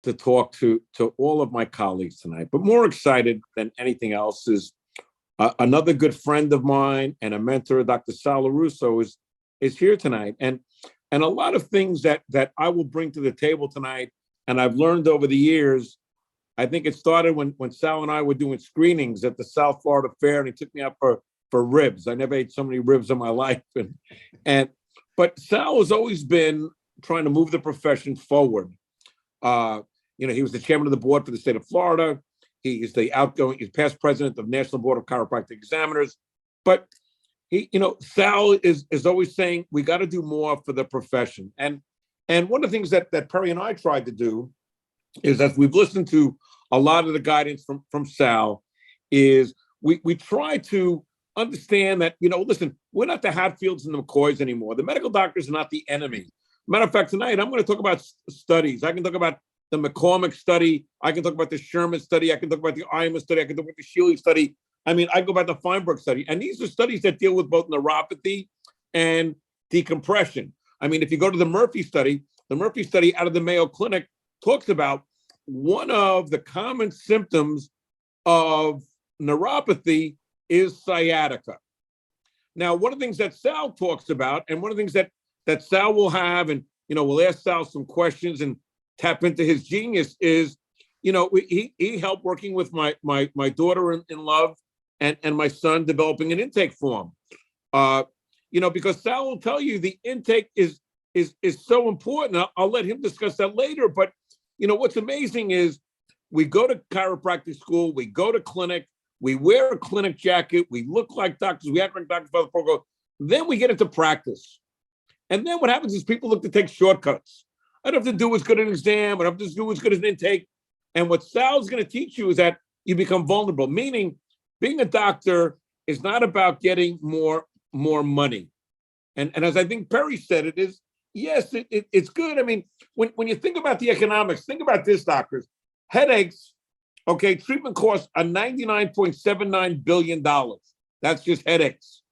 to talk to all of my colleagues tonight. But more excited than anything else is another good friend of mine and a mentor, Dr. Sal Russo, is here tonight. And a lot of things that I will bring to the table tonight, and I've learned over the years. I think it started when Sal and I were doing screenings at the South Florida Fair, and he took me out for ribs. I never ate so many ribs in my life. But Sal has always been trying to move the profession forward. He was the chairman of the board for the state of Florida. He's he's past president of National Board of Chiropractic Examiners. But Sal is always saying we got to do more for the profession. And one of the things that Perry and I tried to do is that we've listened to a lot of the guidance from Sal, is we try to understand that, listen, we're not the Hatfields and the McCoys anymore. The medical doctors are not the enemy. Matter of fact, tonight I'm going to talk about studies. I can talk about the McCormick study. I can talk about the Sherman study. I can talk about the Iman study. I can talk about the Shealy study. I mean, I go about the Feinberg study. And these are studies that deal with both neuropathy and decompression. I mean, if you go to the Murphy study out of the Mayo Clinic talks about one of the common symptoms of neuropathy is sciatica. Now, one of the things that Sal talks about, and one of the things that Sal will have, and we'll ask Sal some questions and tap into his genius, is he helped working with my daughter in love and my son developing an intake form. Because Sal will tell you the intake is so important. I'll let him discuss that later. But what's amazing is we go to chiropractic school, we go to clinic, we wear a clinic jacket, we look like doctors, we act like doctors by the program. Then we get into practice. And then what happens is people look to take shortcuts. I don't have to do as good an exam, I don't have to do as good as an intake. And what Sal's going to teach you is that you become vulnerable, meaning being a doctor is not about getting more money. And as I think Perry said, it is, yes, it's good. I mean, when you think about the economics, think about this, doctors. Headaches, okay, treatment costs are $99.79 billion. That's just headaches.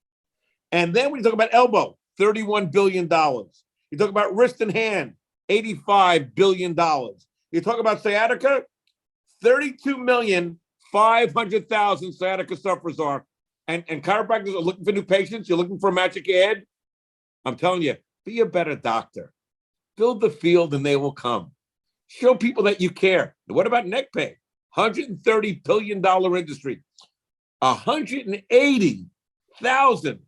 And then when you talk about elbow, $31 billion. You talk about wrist and hand, $85 billion. You talk about sciatica, 32,500,000 sciatica sufferers are. And chiropractors are looking for new patients. You're looking for a magic ad. I'm telling you, be a better doctor. Build the field and they will come. Show people that you care. What about neck pain? $130 billion industry. 180,000.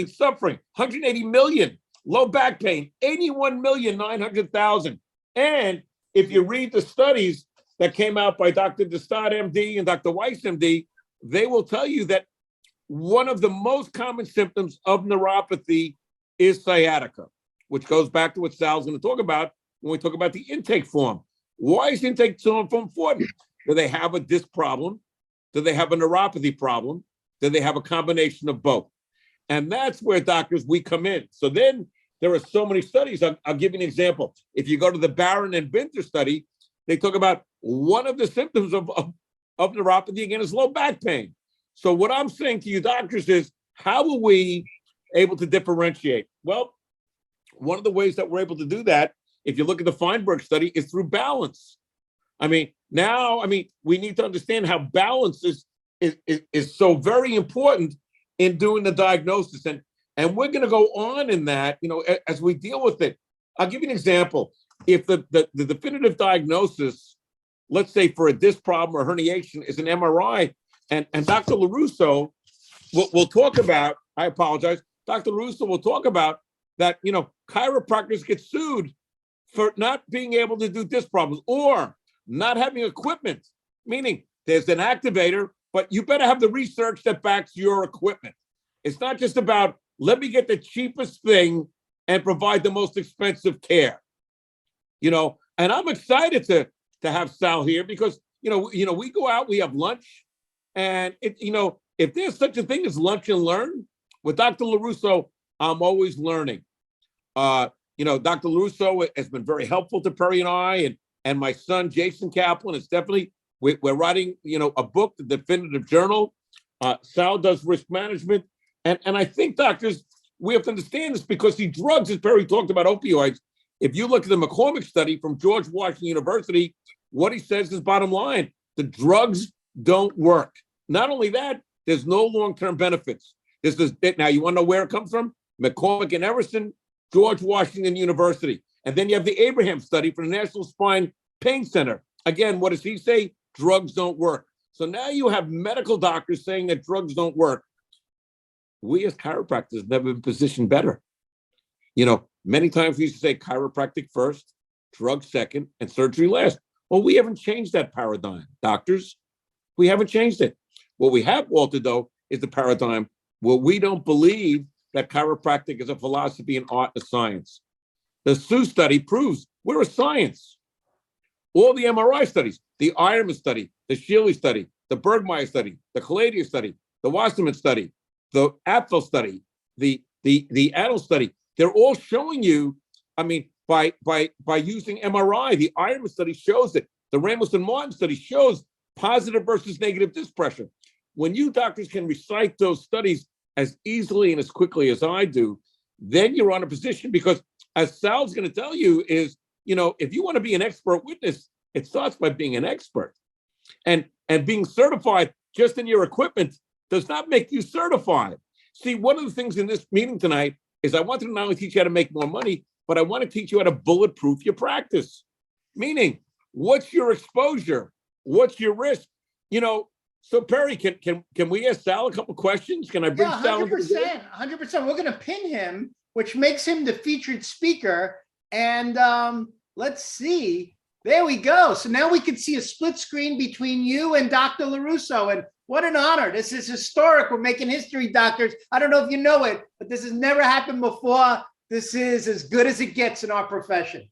Suffering. 180 million. Low back pain. 81,900,000. And if you read the studies that came out by Dr. Destad, MD, and Dr. Weiss, MD, they will tell you that one of the most common symptoms of neuropathy is sciatica, which goes back to what Sal's going to talk about when we talk about the intake form. Why is intake form important? Do they have a disc problem? Do they have a neuropathy problem? Do they have a combination of both? And that's where doctors, we come in. So then there are so many studies. I'll give you an example. If you go to the Barron and Binter study, they talk about one of the symptoms of neuropathy, again, is low back pain. So what I'm saying to you doctors is, how are we able to differentiate? Well, one of the ways that we're able to do that, if you look at the Feinberg study, is through balance. We need to understand how balance is so very important in doing the diagnosis. And we're going to go on in that, as we deal with it. I'll give you an example. If the definitive diagnosis, let's say for a disc problem or herniation, is an MRI, and Dr. LaRusso will talk about, I apologize, Dr. LaRusso will talk about that, chiropractors get sued for not being able to do disc problems or not having equipment, meaning there's an activator, but you better have the research that backs your equipment. It's not just about, let me get the cheapest thing and provide the most expensive care. And I'm excited to have Sal here because, we go out, we have lunch, and if there's such a thing as lunch and learn, with Dr. LaRusso, I'm always learning. Dr. LaRusso has been very helpful to Perry and I, and my son, Jason Kaplan. It's definitely, we're writing, a book, the definitive journal. Sal does risk management. And I think, doctors, we have to understand this because the drugs, as Perry talked about opioids, If you look at the McCormick study from George Washington University, what he says is bottom line, the drugs don't work. Not only that, there's no long-term benefits. This is it. Now, you want to know where it comes from? McCormick and Everson, George Washington University. And then you have the Abraham study from the National Spine Pain Center. Again, what does he say? Drugs don't work. So now you have medical doctors saying that drugs don't work. We as chiropractors have never been positioned better. You know, many times we used to say chiropractic first, drugs second, and surgery last. Well, we haven't changed that paradigm, doctors. We haven't changed it. What we have altered, though, is the paradigm where we don't believe that chiropractic is a philosophy, an art, and a science. The Sue study proves we're a science. All the MRI studies, the Ironman study, the Shealy study, the Bergmeyer study, the Caladius study, the Wasserman study, the Apfel study, the Adel study, they're all showing you, I mean, by using MRI, the Ironman study shows it. The Ramos and Martin study shows positive versus negative disc pressure. When you doctors can recite those studies as easily and as quickly as I do, then you're on a position, because as Sal's going to tell you is, you know, if you want to be an expert witness, it starts by being an expert. And being certified just in your equipment does not make you certified. See, one of the things in this meeting tonight is I wanted to not only teach you how to make more money, but I want to teach you how to bulletproof your practice. Meaning, what's your exposure? What's your risk? You know, so Perry, can we ask Sal a couple questions? Can I bring Sal? 100%, 100%. We're going to pin him, which makes him the featured speaker. And let's see. There we go. So now we can see a split screen between you and Dr. LaRusso. And what an honor. This is historic. We're making history, doctors. I don't know if you know it, but this has never happened before. This is as good as it gets in our profession.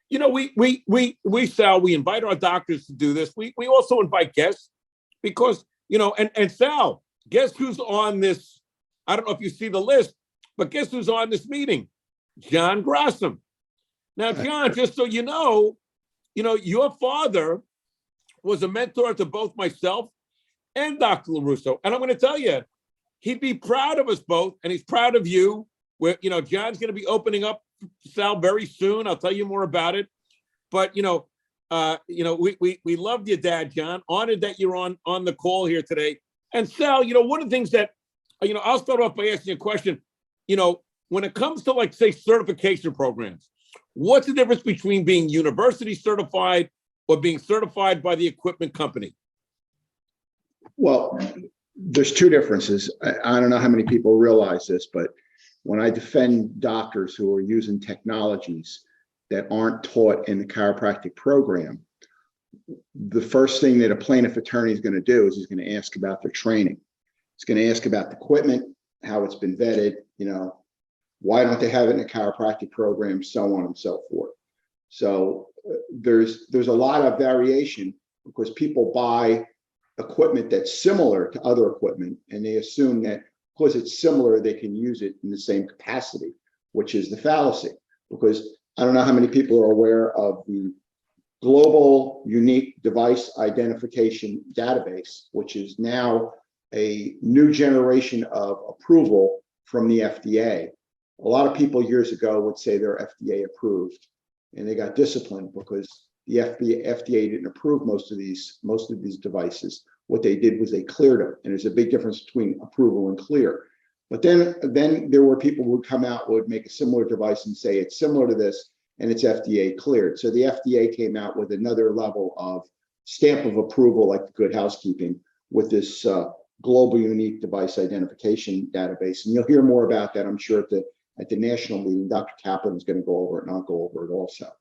You know, we Sal, we invite our doctors to do this. We also invite guests because, you know, and Sal, guess who's on this? I don't know if you see the list, but guess who's on this meeting? John Grasham. Now, John, just so you know, your father was a mentor to both myself and Dr. LaRusso. And I'm going to tell you, he'd be proud of us both, and he's proud of you. Where, you know, John's going to be opening up Sal very soon. I'll tell you more about it. But, we loved your dad, John. Honored that you're on the call here today. And Sal, you know, one of the things that, I'll start off by asking you a question. You know, when it comes to, like, say, certification programs, what's the difference between being university certified or being certified by the equipment company? Well, there's two differences. I don't know how many people realize this, but when I defend doctors who are using technologies that aren't taught in the chiropractic program, the first thing that a plaintiff attorney is going to do is he's going to ask about their training. He's going to ask about the equipment, how it's been vetted, why don't they have it in a chiropractic program, so on and so forth. So there's a lot of variation because people buy equipment that's similar to other equipment, and they assume that because it's similar, they can use it in the same capacity, which is the fallacy. Because I don't know how many people are aware of the Global Unique Device Identification Database, which is now a new generation of approval from the FDA. A lot of people years ago would say they're FDA approved, and they got disciplined because the FDA didn't approve most of these devices. What they did was they cleared them, and there's a big difference between approval and clear. But then there were people who would come out, would make a similar device and say it's similar to this, and it's FDA cleared. So the FDA came out with another level of stamp of approval, like the Good Housekeeping, with this Global Unique Device Identification Database. And you'll hear more about that, I'm sure, at the national meeting. Dr. Kaplan is going to go over it, and I'll go over it also.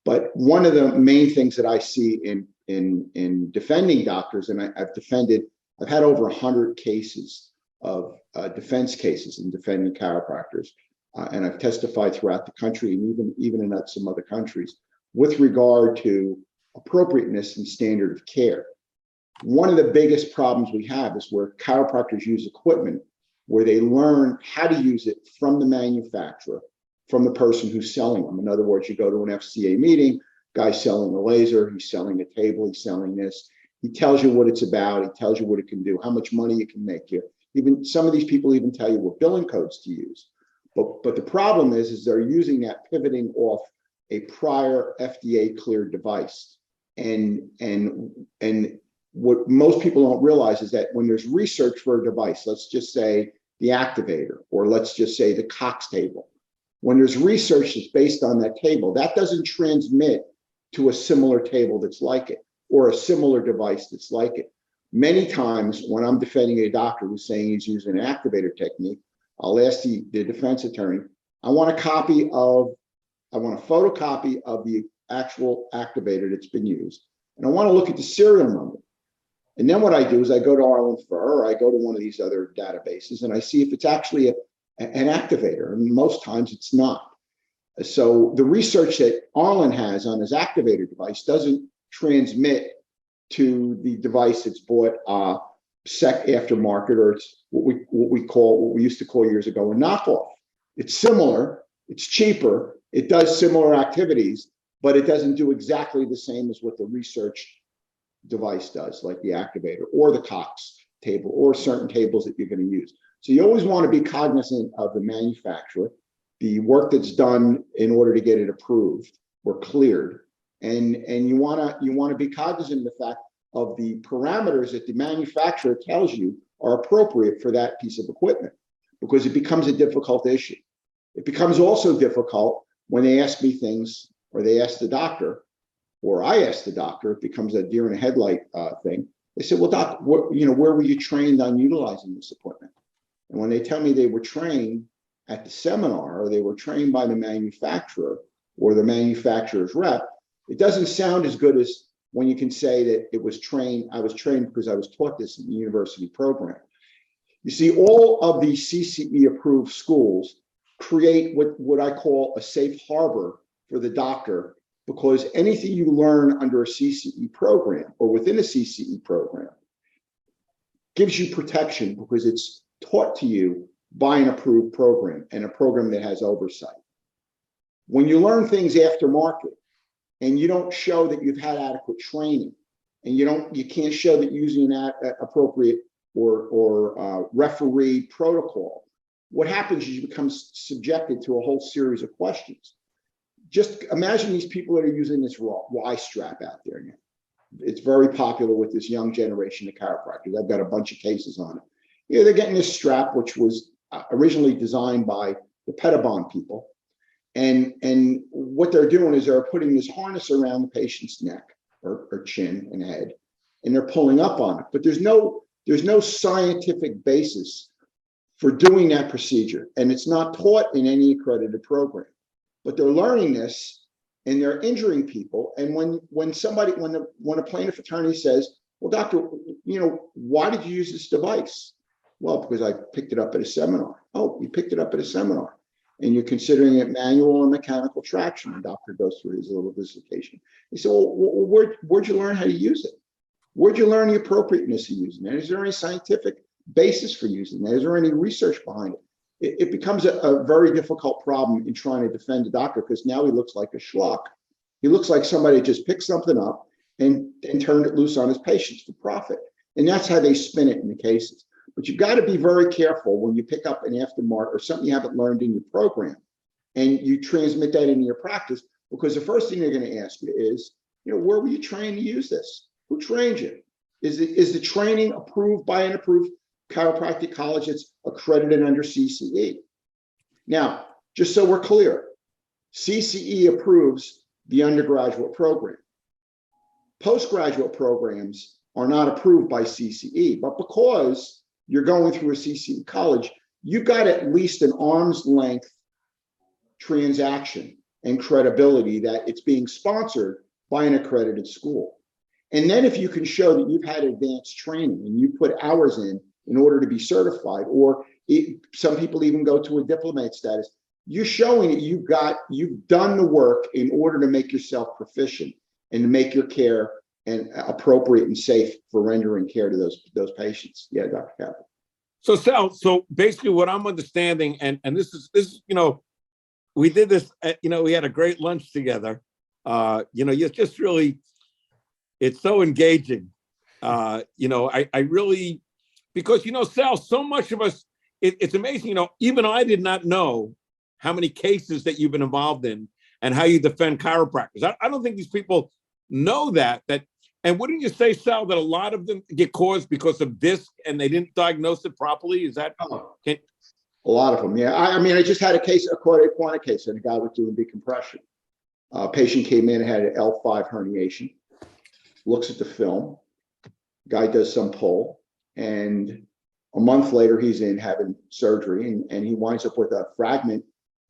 But one of the main things that I see in defending doctors, and I've had over 100 cases of defense cases in defending chiropractors, and I've testified throughout the country and even in some other countries with regard to appropriateness and standard of care. One of the biggest problems we have is where chiropractors use equipment where they learn how to use it from the manufacturer, from the person who's selling them. In other words, you go to an FCA meeting, guy's selling a laser, he's selling a table, he's selling this. He tells you what it's about, he tells you what it can do, how much money it can make you. Even some of these people even tell you what billing codes to use. But the problem is they're using that pivoting off a prior FDA cleared device. And what most people don't realize is that when there's research for a device, let's just say the activator, or let's just say the Cox table, when there's research that's based on that table, that doesn't transmit to a similar table that's like it, or a similar device that's like it. Many times when I'm defending a doctor who's saying he's using an activator technique, I'll ask the defense attorney, I want a photocopy of the actual activator that's been used. And I want to look at the serial number. And then what I do is I go to Arlen Fur, or I go to one of these other databases, and I see if it's actually an activator. And most times it's not. So the research that Arlen has on his activator device doesn't transmit to the device that's bought aftermarket, or it's what we used to call years ago a knockoff. It's similar, it's cheaper, it does similar activities, but it doesn't do exactly the same as what the research device does, like the activator or the Cox table or certain tables that you're going to use. So you always want to be cognizant of the manufacturer, the work that's done in order to get it approved or cleared, and you want to be cognizant of the fact of the parameters that the manufacturer tells you are appropriate for that piece of equipment, because it becomes a difficult issue. It becomes also difficult when they ask me things, or they ask the doctor, or I ask the doctor. It becomes a deer in a headlight thing. They say, well, doc, where were you trained on utilizing this equipment? And when they tell me they were trained at the seminar, or they were trained by the manufacturer or the manufacturer's rep, it doesn't sound as good as when you can say that I was trained because I was taught this in the university program. You see, all of these CCE approved schools create what I call a safe harbor for the doctor, because anything you learn under a CCE program or within a CCE program gives you protection, because it's taught to you by an approved program, and a program that has oversight. When you learn things aftermarket and you don't show that you've had adequate training, and you can't show that you're using an appropriate or referee protocol, what happens is you become subjected to a whole series of questions. Just imagine these people that are using this Y strap out there now. It's very popular with this young generation of chiropractors. I've got a bunch of cases on it. They're getting this strap, which was originally designed by the Pettibon people. And what they're doing is they're putting this harness around the patient's neck or chin and head, and they're pulling up on it. But there's no scientific basis for doing that procedure. And it's not taught in any accredited program. But they're learning this, and they're injuring people. And when a plaintiff attorney says, well, doctor, why did you use this device? Well, because I picked it up at a seminar. Oh, you picked it up at a seminar, and you're considering it manual and mechanical traction. The doctor goes through his little dissertation. He said, well, where'd you learn how to use it? Where'd you learn the appropriateness of using it? Is there any scientific basis for using it? Is there any research behind it? It becomes a very difficult problem in trying to defend a doctor, because now he looks like a schlock. He looks like somebody just picked something up and turned it loose on his patients for profit. And that's how they spin it in the cases. But you've got to be very careful when you pick up an aftermarket or something you haven't learned in your program and you transmit that into your practice, because the first thing they're going to ask you is, where were you trained to use this? Who trained you? Is the training approved by an approved chiropractic college that's accredited under CCE? Now, just so we're clear, CCE approves the undergraduate program. Postgraduate programs are not approved by CCE, but because you're going through a CCE college, you've got at least an arm's length transaction and credibility that it's being sponsored by an accredited school. And then if you can show that you've had advanced training and you put hours in order to be certified, or some people even go to a diplomat status, you're showing that you've done the work in order to make yourself proficient and to make your care and appropriate and safe for rendering care to those patients. Yeah, Dr. Kaplan. So Sal, so basically what I'm understanding, and this is, we did this, we had a great lunch together. You're just really, it's so engaging. I really, because, Sal, so much of us, it's amazing, even I did not know how many cases that you've been involved in and how you defend chiropractors. I don't think these people know that. And wouldn't you say, Sal, that a lot of them get caused because of disc and they didn't diagnose it properly? Is that? A lot of them, yeah. I mean, I just had a quantic case, and a guy was doing decompression. Patient came in and had an L5 herniation. Looks at the film. Guy does some pull, and a month later, he's in having surgery, and he winds up with a fragment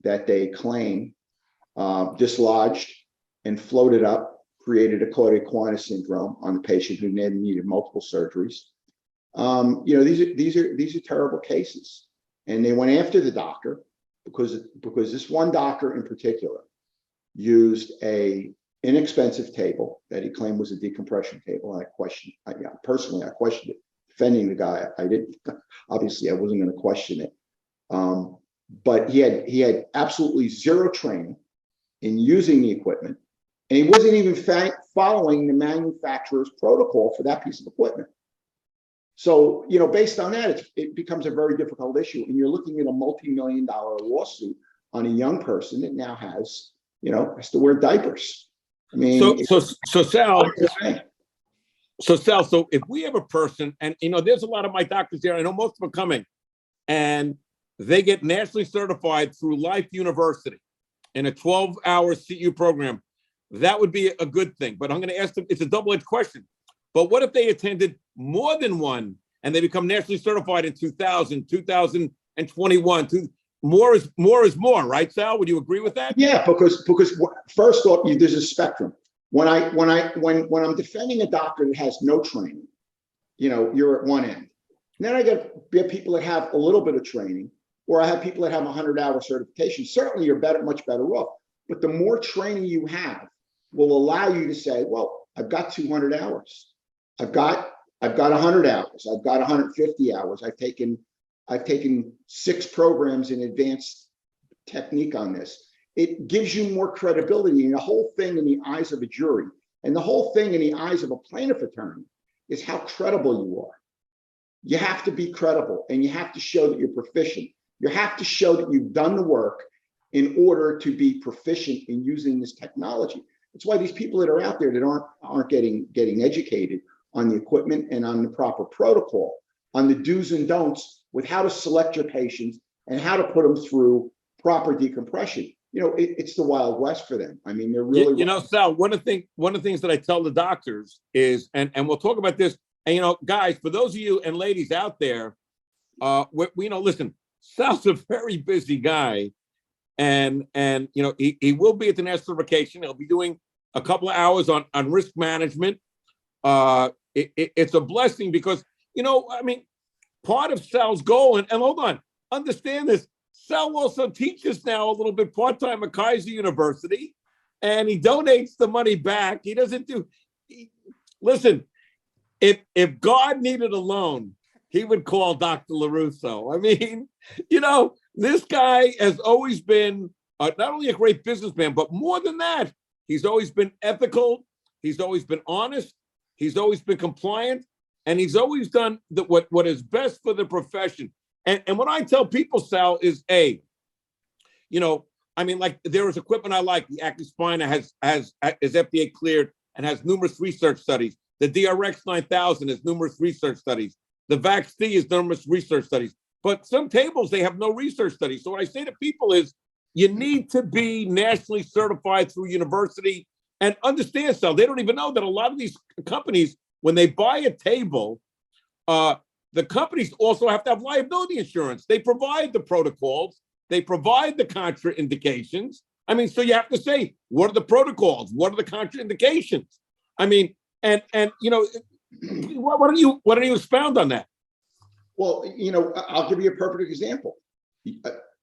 that they claim dislodged and floated up, created a caudate quina syndrome on the patient who then needed multiple surgeries. These are terrible cases, and they went after the doctor because this one doctor in particular used a inexpensive table that he claimed was a decompression table. And I questioned it. Defending the guy, I didn't. Obviously, I wasn't going to question it. But he had absolutely zero training in using the equipment, and he wasn't even following the manufacturer's protocol for that piece of equipment. So, based on that, it becomes a very difficult issue, and you're looking at a multi-million-dollar lawsuit on a young person that now has to wear diapers. I mean, so Sal, so if we have a person, and there's a lot of my doctors here, I know most of them are coming, and they get nationally certified through Life University in a 12-hour CU program, that would be a good thing. But I'm going to ask them, it's a double-edged question. But what if they attended more than one and they become nationally certified in 2000, 2021? More is more, right, Sal? Would you agree with that? Yeah, because first off, there's a spectrum. When I'm defending a doctor that has no training, you're at one end. And then I get people that have a little bit of training, or I have people that have 100-hour certification. Certainly, you're much better off. But the more training you have will allow you to say, well, I've got 200 hours. I've got 100 hours. I've got 150 hours. I've taken 6 programs in advanced technique on this. It gives you more credibility, and the whole thing in the eyes of a jury, and the whole thing in the eyes of a plaintiff attorney is how credible you are. You have to be credible, and you have to show that you're proficient. You have to show that you've done the work in order to be proficient in using this technology. That's why these people that are out there that aren't getting educated on the equipment and on the proper protocol, on the do's and don'ts with how to select your patients and how to put them through proper decompression. It's the Wild West for them. I mean, they're really. Sal, one of the things that I tell the doctors is, and we'll talk about this. And guys, for those of you and ladies out there, listen, Sal's a very busy guy, and he will be at the next certification. He'll be doing a couple of hours on risk management. It's a blessing because part of Sal's goal, and hold on, understand this. Sal also teaches now a little bit part-time at Kaiser University, and he donates the money back. He doesn't listen, if God needed a loan, he would call Dr. LaRusso. I mean, this guy has always been not only a great businessman, but more than that, he's always been ethical. He's always been honest. He's always been compliant, and he's always done what is best for the profession. And what I tell people, Sal, is like there is equipment I like. The Active Spina is FDA cleared and has numerous research studies. The DRX 9000 has numerous research studies. The VAX-D is numerous research studies. But some tables, they have no research studies. So what I say to people is you need to be nationally certified through university. And understand, Sal, they don't even know that a lot of these companies, when they buy a table, the companies also have to have liability insurance. They provide the protocols. They provide the contraindications. I mean, so you have to say, what are the protocols? What are the contraindications? I mean, and why don't you expound on that? Well, I'll give you a perfect example.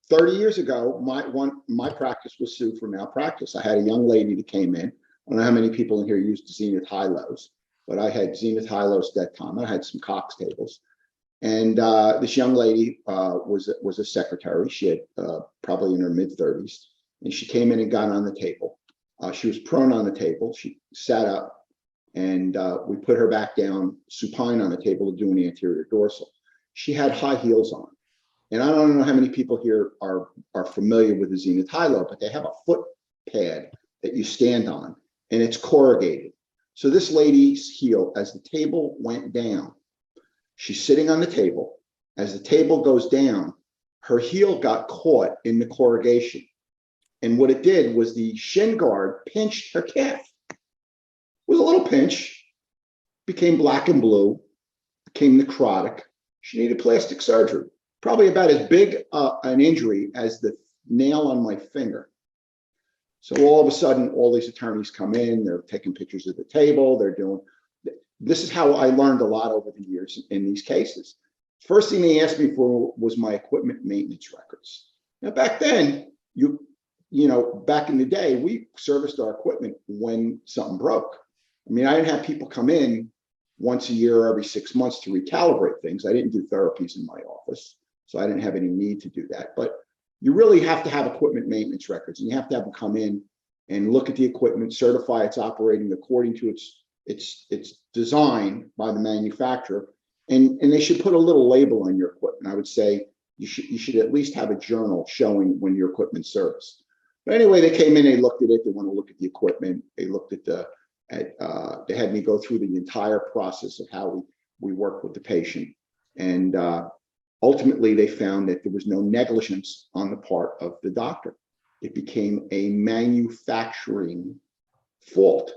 30 years ago, my practice was sued for malpractice. I had a young lady that came in. I don't know how many people in here used Zenith high-lows, but I had Zenith high-lows at that time. I had some Cox tables. And this young lady was a secretary. She had probably in her mid-30s. And she came in and got on the table. She was prone on the table. She sat up, and we put her back down supine on the table to do an anterior dorsal. She had high heels on. And I don't know how many people here are familiar with the Zenith high-low, but they have a foot pad that you stand on, and it's corrugated. So this lady's heel, as the table went down, she's sitting on the table. As the table goes down, her heel got caught in the corrugation. And what it did was the shin guard pinched her calf. It was a little pinch, became black and blue, became necrotic. She needed plastic surgery, probably about as big an injury as the nail on my finger. So all of a sudden, all these attorneys come in, they're taking pictures of the table, they're doing, this is how I learned a lot over the years in these cases. First thing they asked me for was my equipment maintenance records. Now back then, back in the day, we serviced our equipment when something broke. I mean, I didn't have people come in once a year or every 6 months to recalibrate things. I didn't do therapies in my office, so I didn't have any need to do that. But you really have to have equipment maintenance records, and you have to have them come in and look at the equipment, certify it's operating according to its design by the manufacturer, and they should put a little label on your equipment. I would say you should at least have a journal showing when your equipment's serviced. But anyway, they came in, they looked at it, they want to look at the equipment, they looked at they had me go through the entire process of how we work with the patient, and ultimately, they found that there was no negligence on the part of the doctor. It became a manufacturing fault.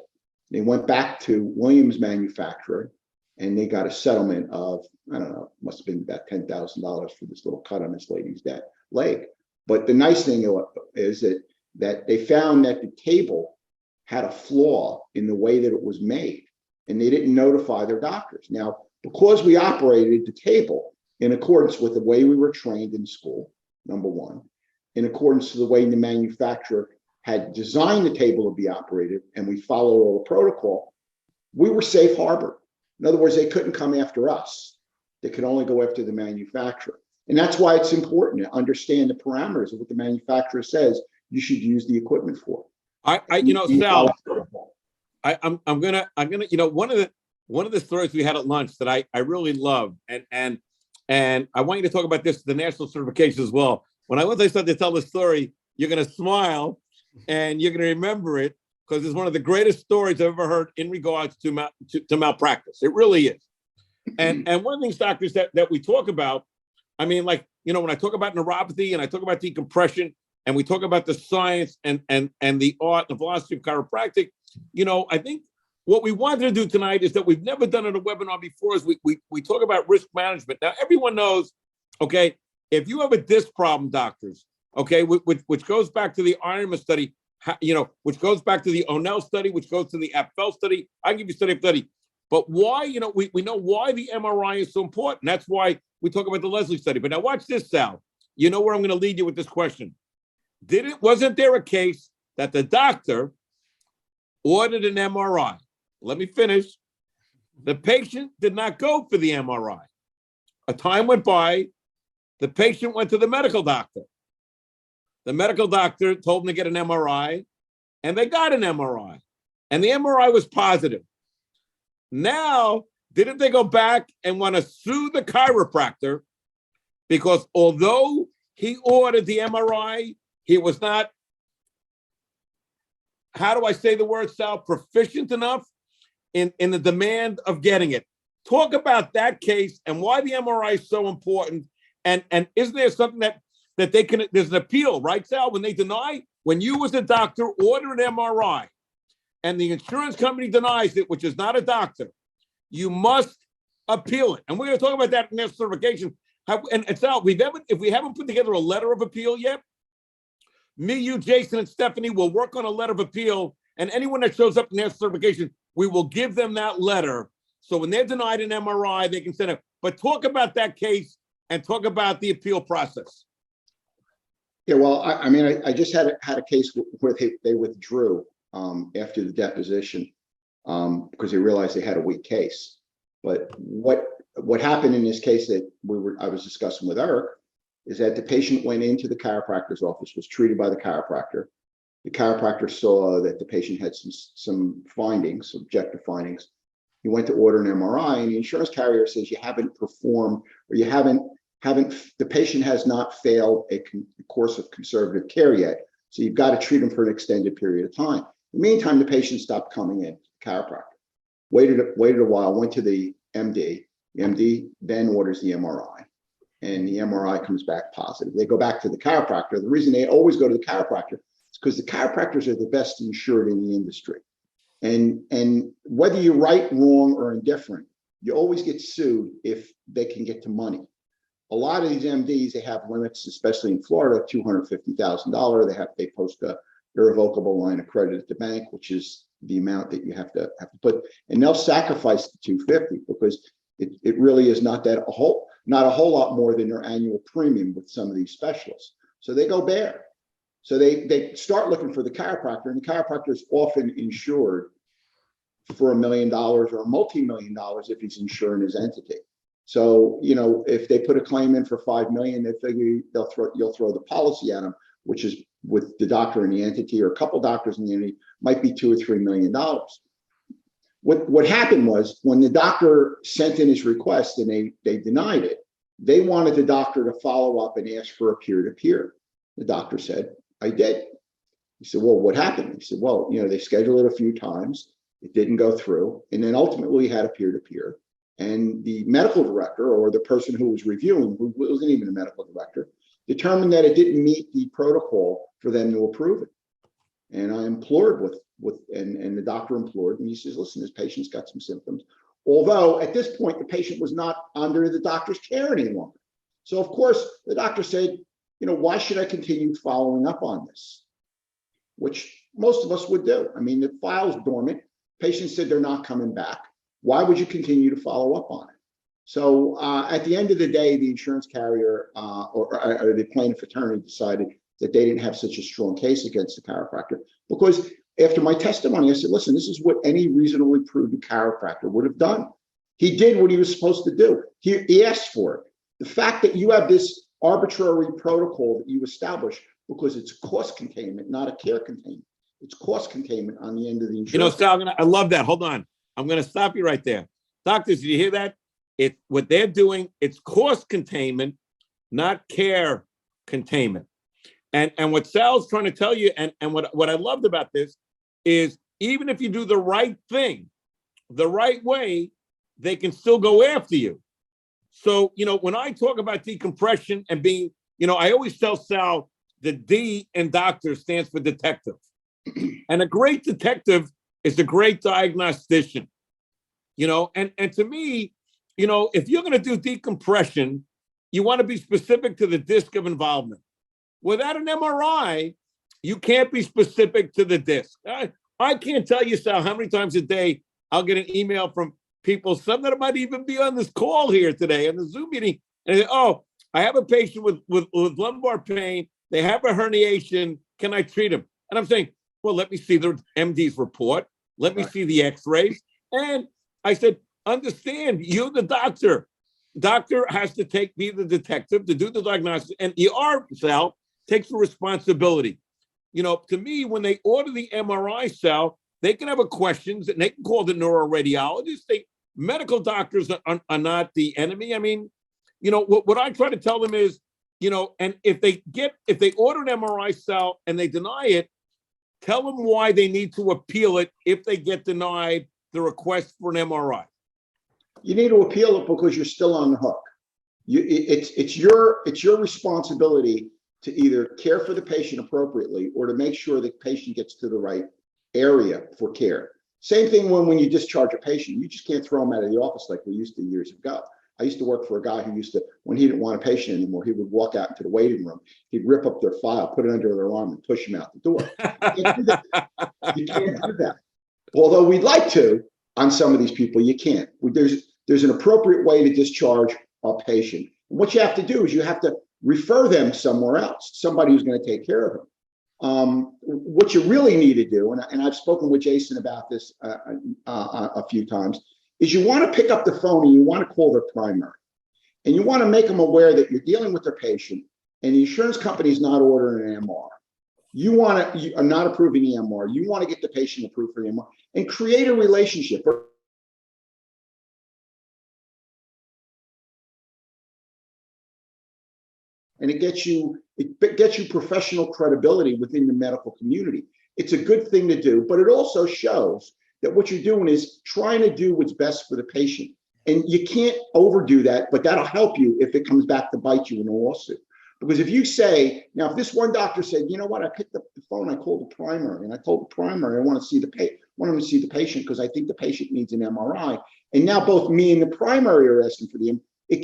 They went back to Williams manufacturer, and they got a settlement of, I don't know, must have been about $10,000 for this little cut on this lady's leg. But the nice thing is that they found that the table had a flaw in the way that it was made, and they didn't notify their doctors. Now, because we operated the table in accordance with the way we were trained in school, number one, in accordance to the way the manufacturer had designed the table to be operated, and we followed all the protocol, we were safe harbor. In other words, they couldn't come after us. They could only go after the manufacturer. And that's why it's important to understand the parameters of what the manufacturer says you should use the equipment for. Sal, I'm gonna, one of the stories we had at lunch that I really love, and I want you to talk about this, the national certification as well. When I start to tell the story, you're gonna smile and you're gonna remember it, because it's one of the greatest stories I've ever heard in regards to malpractice. It really is. And one of the things, doctors, that we talk about, I mean, like, when I talk about neuropathy and I talk about decompression, and we talk about the science and the art and the philosophy of chiropractic, I think what we wanted to do tonight is that we've never done in a webinar before is we talk about risk management. Now, everyone knows, okay, if you have a disc problem, doctors, okay, which goes back to the Ironman study, which goes back to the O'Neill study, which goes to the Apfel study, I give you study. But why, we know why the MRI is so important. That's why we talk about the Leslie study. But now watch this, Sal. You know where I'm going to lead you with this question. Wasn't there a case that the doctor ordered an MRI? Let me finish. The patient did not go for the MRI. A time went by. The patient went to the medical doctor. The medical doctor told him to get an MRI, and they got an MRI. And the MRI was positive. Now, didn't they go back and want to sue the chiropractor? Because although he ordered the MRI, he was not, how do I say the word, Sal, proficient enough in the demand of getting it. Talk about that case and why the MRI is so important. And isn't there something that they can, there's an appeal, right, Sal? When they deny, when you as a doctor order an MRI and the insurance company denies it, which is not a doctor, you must appeal it. And we're going to talk about that in their certification. And Sal, if we haven't put together a letter of appeal yet, me, you, Jason, and Stephanie will work on a letter of appeal, and anyone that shows up in their certification, we will give them that letter. So when they're denied an MRI, they can send it. But talk about that case and talk about the appeal process. Yeah, well, I just had a case where they withdrew after the deposition because they realized they had a weak case. But what happened in this case that I was discussing with Eric is that the patient went into the chiropractor's office, was treated by the chiropractor. The chiropractor saw that the patient had some findings, subjective findings. He went to order an MRI, and the insurance carrier says you haven't performed, or the patient has not failed a course of conservative care yet, So you've got to treat them for an extended period of time. In the meantime, the patient stopped coming in, chiropractor. Waited a while, went to the MD. The MD then orders the MRI, and the MRI comes back positive. They go back to the chiropractor. The reason they always go to the chiropractor is because the chiropractors are the best insured in the industry. And whether you're right, wrong, or indifferent, you always get sued if they can get to money. A lot of these MDs, they have limits, especially in Florida, $250,000. They post a irrevocable line of credit at the bank, which is the amount that you have to put, and they'll sacrifice the 250 because it really is not a whole lot more than their annual premium with some of these specialists. So they go bare. So they start looking for the chiropractor, and the chiropractor is often insured for $1 million or a multi-million dollars if he's insuring his entity. So, if they put a claim in for $5 million, they figure you'll throw the policy at them, which is with the doctor and the entity, or a couple doctors in the entity, might be $2 or $3 million. What happened was, when the doctor sent in his request and they denied it, they wanted the doctor to follow up and ask for a peer-to-peer. The doctor said, I did. He said, well, what happened? He said, well, they scheduled it a few times. It didn't go through. And then ultimately we had a peer-to-peer. And the medical director, or the person who was reviewing, who wasn't even a medical director, determined that it didn't meet the protocol for them to approve it. And I implored and the doctor implored, and he says, listen, this patient's got some symptoms. Although at this point, the patient was not under the doctor's care any longer. So of course, the doctor said, why should I continue following up on this? Which most of us would do. I mean, the file's dormant. Patient said they're not coming back. Why would you continue to follow up on it? So at the end of the day, the insurance carrier or the plaintiff attorney decided that they didn't have such a strong case against the chiropractor, because after my testimony, I said, listen, this is what any reasonably prudent chiropractor would have done. He did what he was supposed to do. He asked for it. The fact that you have this arbitrary protocol that you establish because it's cost containment, not a care containment. It's cost containment on the end of the insurance. Sal, I love that. Hold on. I'm going to stop you right there. Doctors, did you hear that? What they're doing, it's cost containment, not care containment. And what Sal's trying to tell you, and what I loved about this is, even if you do the right thing, the right way, they can still go after you. So, when I talk about decompression and being, I always tell Sal, the D in doctor stands for detective. And a great detective is a great diagnostician, and to me, if you're going to do decompression, you want to be specific to the disc of involvement. Without an MRI, you can't be specific to the disc. I can't tell you, Sal, how many times a day I'll get an email from people, some that might even be on this call here today in the Zoom meeting, and they say, oh, I have a patient with lumbar pain. They have a herniation. Can I treat him? And I'm saying, well, let me see the MD's report. Let me see the x-rays. And I said, understand, you're the doctor. Doctor has to be the detective to do the diagnosis. And ER, Sal, takes the responsibility. To me, when they order the MRI, Sal, they can have a questions and they can call the neuroradiologist. Medical doctors are not the enemy. I mean, what I try to tell them is, and if they order an MRI, Sal, and they deny it, tell them why they need to appeal it if they get denied the request for an MRI. You need to appeal it because you're still on the hook. It's your responsibility to either care for the patient appropriately or to make sure the patient gets to the right area for care. Same thing when you discharge a patient. You just can't throw them out of the office like we used to years ago. I used to work for a guy who when he didn't want a patient anymore, he would walk out into the waiting room. He'd rip up their file, put it under their arm, and push them out the door. You can't do that. You can't do that. Although we'd like to, on some of these people, you can't. There's an appropriate way to discharge a patient. And what you have to do is you have to refer them somewhere else, somebody who's going to take care of them. What you really need to do, and I've spoken with Jason about this a few times, is you want to pick up the phone and you want to call their primary. And you want to make them aware that you're dealing with their patient and the insurance company is not ordering an MR. You are not approving the MR. You want to get the patient approved for the MR and create a relationship. And it gets you It gets you professional credibility within the medical community. It's a good thing to do, but it also shows that what you're doing is trying to do what's best for the patient. And you can't overdo that, but that'll help you if it comes back to bite you in a lawsuit. Because if you say, now, if this one doctor said, you know what, I picked up the phone, I called the primary, and I told the primary I want to see the patient because I think the patient needs an MRI. And now both me and the primary are asking for it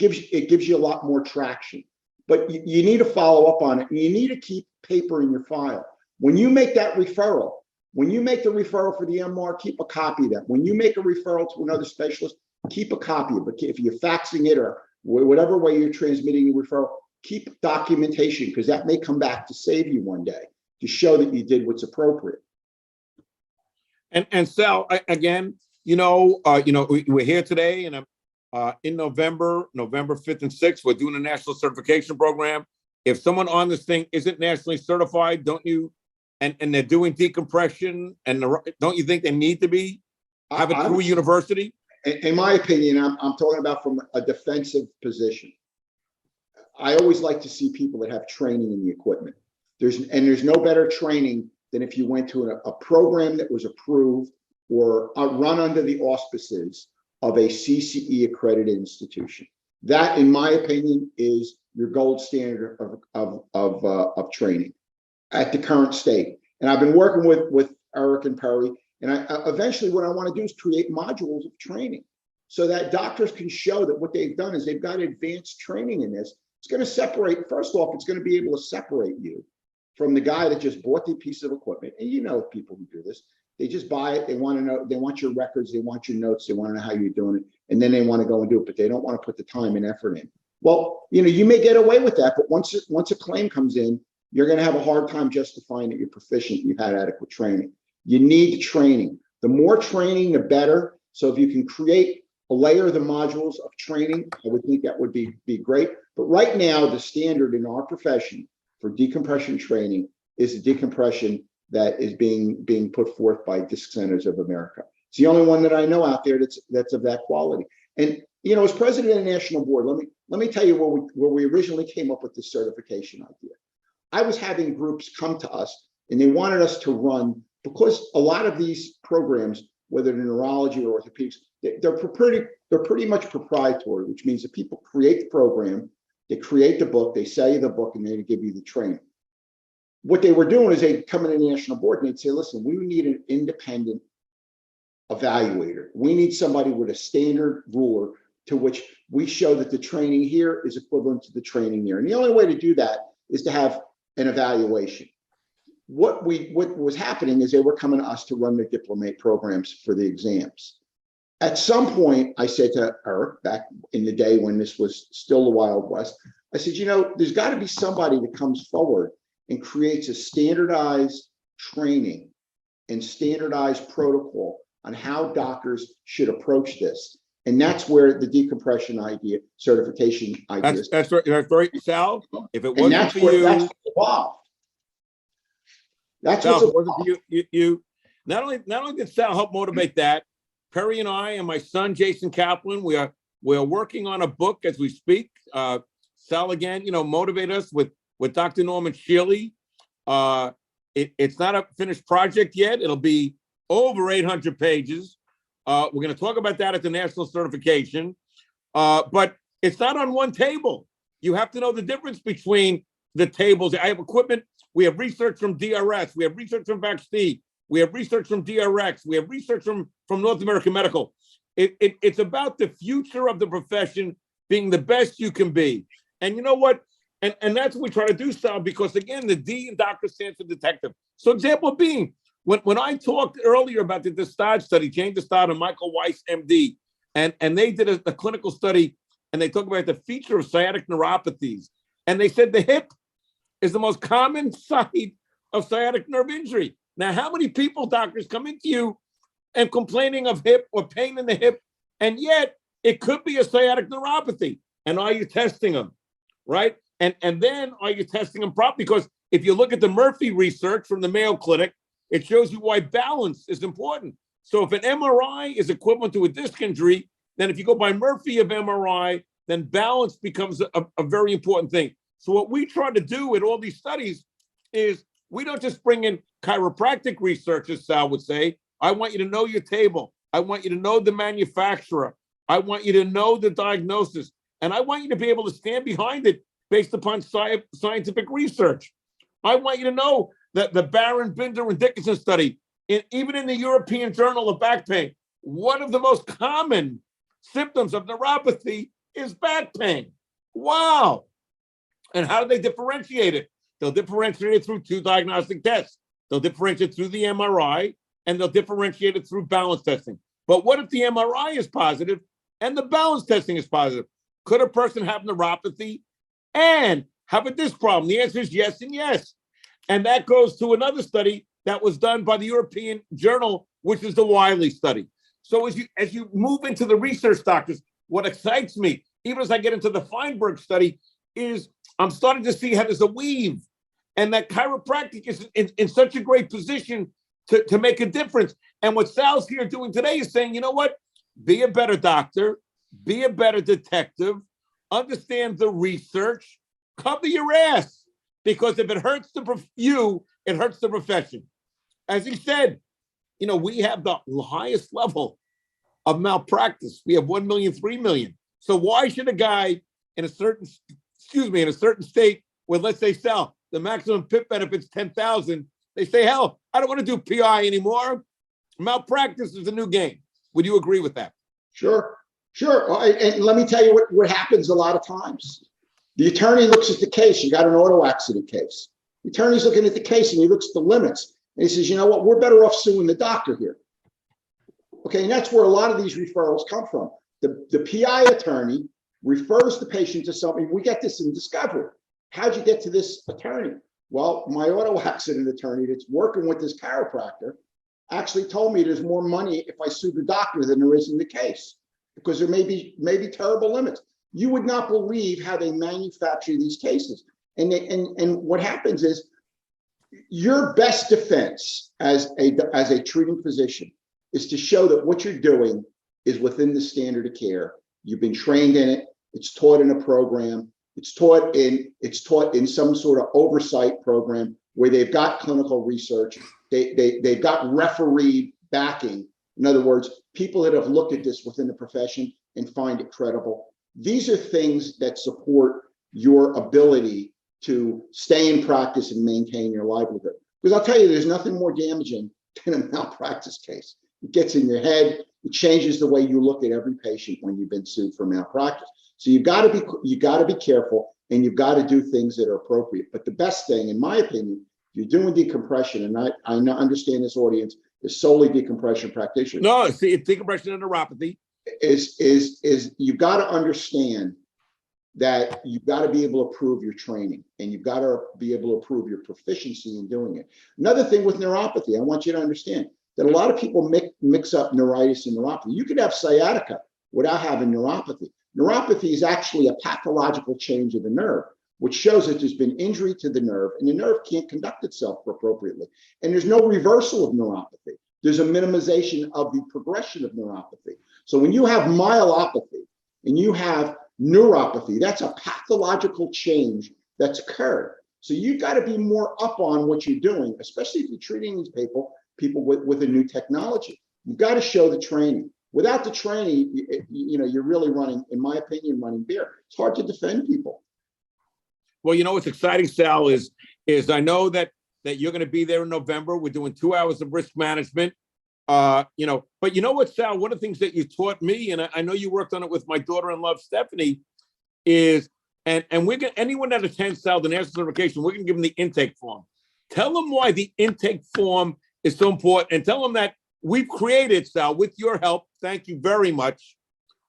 gives you a lot more traction. But you need to follow up on it, and you need to keep paper in your file. When you make that referral, when you make the referral for the MR, keep a copy of that. When you make a referral to another specialist, keep a copy of it. If you're faxing it or whatever way you're transmitting your referral, keep documentation, because that may come back to save you one day, to show that you did what's appropriate. And Sal, again, we're here today, and in November 5th and 6th, we're doing a national certification program. If someone on this thing isn't nationally certified, don't you? And they're doing decompression, and don't you think they need to have it through a university? In my opinion, I'm talking about from a defensive position. I always like to see people that have training in the equipment. There's no better training than if you went to a program that was approved or run under the auspices of a CCE accredited institution. That, in my opinion, is your gold standard of training at the current state. And I've been working with Eric and Perry, and eventually what I want to do is create modules of training so that doctors can show that what they've done is they've got advanced training in this. It's going to separate, first off, it's going to be able to separate you from the guy that just bought the piece of equipment. And you know people who do this. They just buy it. They want to know, they want your records, they want your notes, they want to know how you're doing it. And then they want to go and do it, but they don't want to put the time and effort in. Well, you may get away with that, but once a claim comes in, you're going to have a hard time justifying that you're proficient, you've had adequate training. You need training. The more training, the better. So if you can create a layer of the modules of training, I would think that would be great. But right now, the standard in our profession for decompression training is the decompression that is being put forth by Disc Centers of America. It's the only one that I know out there that's of that quality. And as president of the national board, let me tell you where we originally came up with this certification idea. I was having groups come to us, and they wanted us to run, because a lot of these programs, whether they're neurology or orthopedics, they're pretty much proprietary, which means that people create the program, they create the book, they sell you the book, and they give you the training. What they were doing is they'd come in the national board and they'd say, listen, we need an independent evaluator. We need somebody with a standard ruler to which we show that the training here is equivalent to the training there. And the only way to do that is to have an evaluation. What was happening is they were coming to us to run the diplomate programs for the exams. At some point, I said to Eric, back in the day when this was still the Wild West, I said, there's got to be somebody that comes forward and creates a standardized training and standardized protocol on how doctors should approach this. And that's where the decompression certification idea. That's right, Sal. If it wasn't for you, that's what's involved. That's Sal, what's if it wasn't for you. Not only did Sal help motivate that, Perry and I and my son Jason Kaplan, we're working on a book as we speak. Sal again, motivate us with Dr. Norman Shealy. It's not a finished project yet. It'll be over 800 pages. We're going to talk about that at the national certification, but it's not on one table. You have to know the difference between the tables. I have equipment. We have research from DRS. We have research from Vaccine. We have research from DRX. We have research from North American Medical. It's about the future of the profession being the best you can be. And you know what? And that's what we try to do, Sal, because again, the D in doctor stands for detective. So example being, when I talked earlier about the Destad study, Jane Destad and Michael Weiss, MD, and they did a clinical study, and they talk about the feature of sciatic neuropathies. And they said the hip is the most common site of sciatic nerve injury. Now, how many people, doctors, come into you and complaining of hip or pain in the hip, and yet it could be a sciatic neuropathy? And are you testing them, right? And then are you testing them properly? Because if you look at the Murphy research from the Mayo Clinic, it shows you why balance is important. So if an MRI is equivalent to a disc injury, then if you go by Murphy of MRI, then balance becomes a very important thing. So what we try to do with all these studies is we don't just bring in chiropractic research, as Sal would say. I want you to know your table. I want you to know the manufacturer. I want you to know the diagnosis. And I want you to be able to stand behind it based upon scientific research. I want you to know that the Barron, Binder, and Dickinson study, even in the European Journal of Back Pain, one of the most common symptoms of neuropathy is back pain. Wow. And how do they differentiate it? They'll differentiate it through 2 diagnostic tests. They'll differentiate it through the MRI, and they'll differentiate it through balance testing. But what if the MRI is positive and the balance testing is positive? Could a person have neuropathy and have a disc problem? The answer is yes and yes. And that goes to another study that was done by the European Journal, which is the Wiley study. So as you move into the research, doctors, what excites me, even as I get into the Feinberg study, is I'm starting to see how there's a weave, and that chiropractic is in such a great position to make a difference. And what Sal's here doing today is saying, you know what? Be a better doctor, be a better detective, understand the research, cover your ass, because if it hurts you, it hurts the profession. As he said, you know, we have the highest level of malpractice. We have 1 million, 3 million. So why should a guy in a certain state where, let's say, Sal, the maximum PIP benefit's 10,000, they say, hell, I don't want to do PI anymore. Malpractice is a new game. Would you agree with that? Sure. And let me tell you what happens a lot of times. The attorney looks at the case. You got an auto accident case. The attorney's looking at the case and he looks at the limits. And he says, you know what? We're better off suing the doctor here. Okay, and that's where a lot of these referrals come from. The PI attorney refers the patient to somebody. We get this in discovery. How'd you get to this attorney? Well, my auto accident attorney that's working with this chiropractor actually told me there's more money if I sue the doctor than there is in the case, because there may be terrible limits. You would not believe how they manufacture these cases. And what happens is your best defense as a treating physician is to show that what you're doing is within the standard of care. You've been trained in it. It's taught in a program. It's taught in some sort of oversight program where they've got clinical research. They've got referee backing. In other words, people that have looked at this within the profession and find it credible. These are things that support your ability to stay in practice and maintain your livelihood. Because I'll tell you, there's nothing more damaging than a malpractice case. It gets in your head. It changes the way you look at every patient when you've been sued for malpractice. So you got to be careful, and you've got to do things that are appropriate. But the best thing, in my opinion, you're doing decompression, and I understand this audience is solely decompression practitioners. No, see, it's decompression and neuropathy. Is you've got to understand that you've got to be able to prove your training, and you've got to be able to prove your proficiency in doing it. Another thing with neuropathy, I want you to understand that a lot of people mix up neuritis and neuropathy. You could have sciatica without having neuropathy. Neuropathy is actually a pathological change of the nerve, which shows that there's been injury to the nerve, and the nerve can't conduct itself appropriately. And there's no reversal of neuropathy. There's a minimization of the progression of neuropathy. So when you have myelopathy and you have neuropathy, that's a pathological change that's occurred. So you've got to be more up on what you're doing, especially if you're treating these people with a new technology. You've got to show the training. Without the training, you're really running, in my opinion, running beer. It's hard to defend people. Well, you know what's exciting, Sal, is I know that you're going to be there in November. We're doing 2 hours of risk management. But you know what, Sal, one of the things that you taught me, and I know you worked on it with my daughter-in-law, Stephanie, is, and we're going to, anyone that attends, Sal, the national certification, we're going to give them the intake form. Tell them why the intake form is so important, and tell them that we've created, Sal, with your help, thank you very much,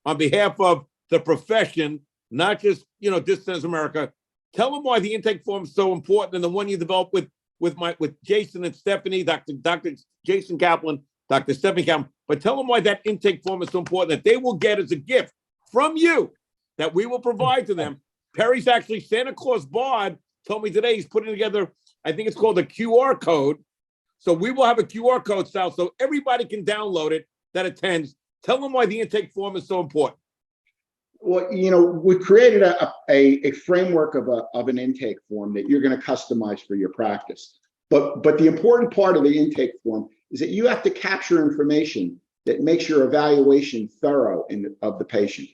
on behalf of the profession, not just, Distance America. Tell them why the intake form is so important, and the one you developed with Jason and Stephanie, Dr. Jason Kaplan, Dr. Stephanie Kaplan. But tell them why that intake form is so important, that they will get as a gift from you, that we will provide to them. Perry's actually, Santa Claus Bard told me today he's putting together, I think it's called a QR code. So we will have a QR code, Sal, so everybody can download it that attends. Tell them why the intake form is so important. Well, we created a framework of an intake form that you're going to customize for your practice. But the important part of the intake form is that you have to capture information that makes your evaluation thorough of the patient.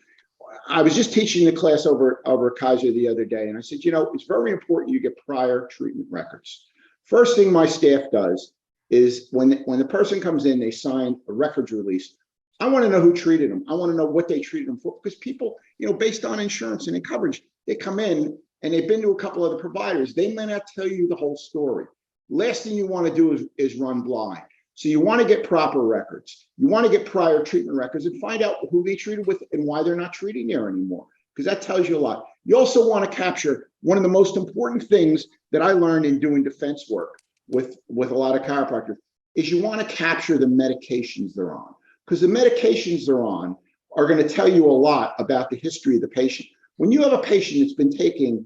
I was just teaching the class over Kaiser the other day, and I said, it's very important you get prior treatment records. First thing my staff does is when the person comes in, they sign a records release. I want to know who treated them. I want to know what they treated them for, because people, based on insurance and in coverage, they come in and they've been to a couple of the providers. They may not tell you the whole story. Last thing you want to do is run blind. So you want to get proper records. You want to get prior treatment records and find out who they treated with and why they're not treating there anymore, because that tells you a lot. You also want to capture one of the most important things that I learned in doing defense work with a lot of chiropractors is you want to capture the medications they're on, because the medications they're on are going to tell you a lot about the history of the patient. When you have a patient that's been taking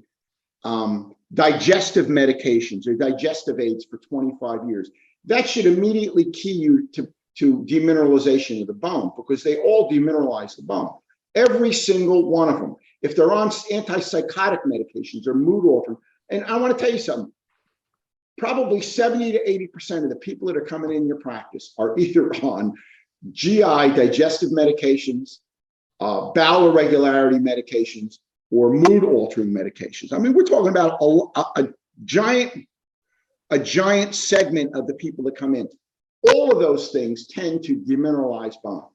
digestive medications or digestive aids for 25 years, that should immediately key you to demineralization of the bone, because they all demineralize the bone. Every single one of them. If they're on antipsychotic medications or mood altering, and I want to tell you something, probably 70 to 80% of the people that are coming in your practice are either on GI digestive medications, bowel irregularity medications, or mood altering medications. I mean, we're talking about a giant segment of the people that come in. All of those things tend to demineralize bone.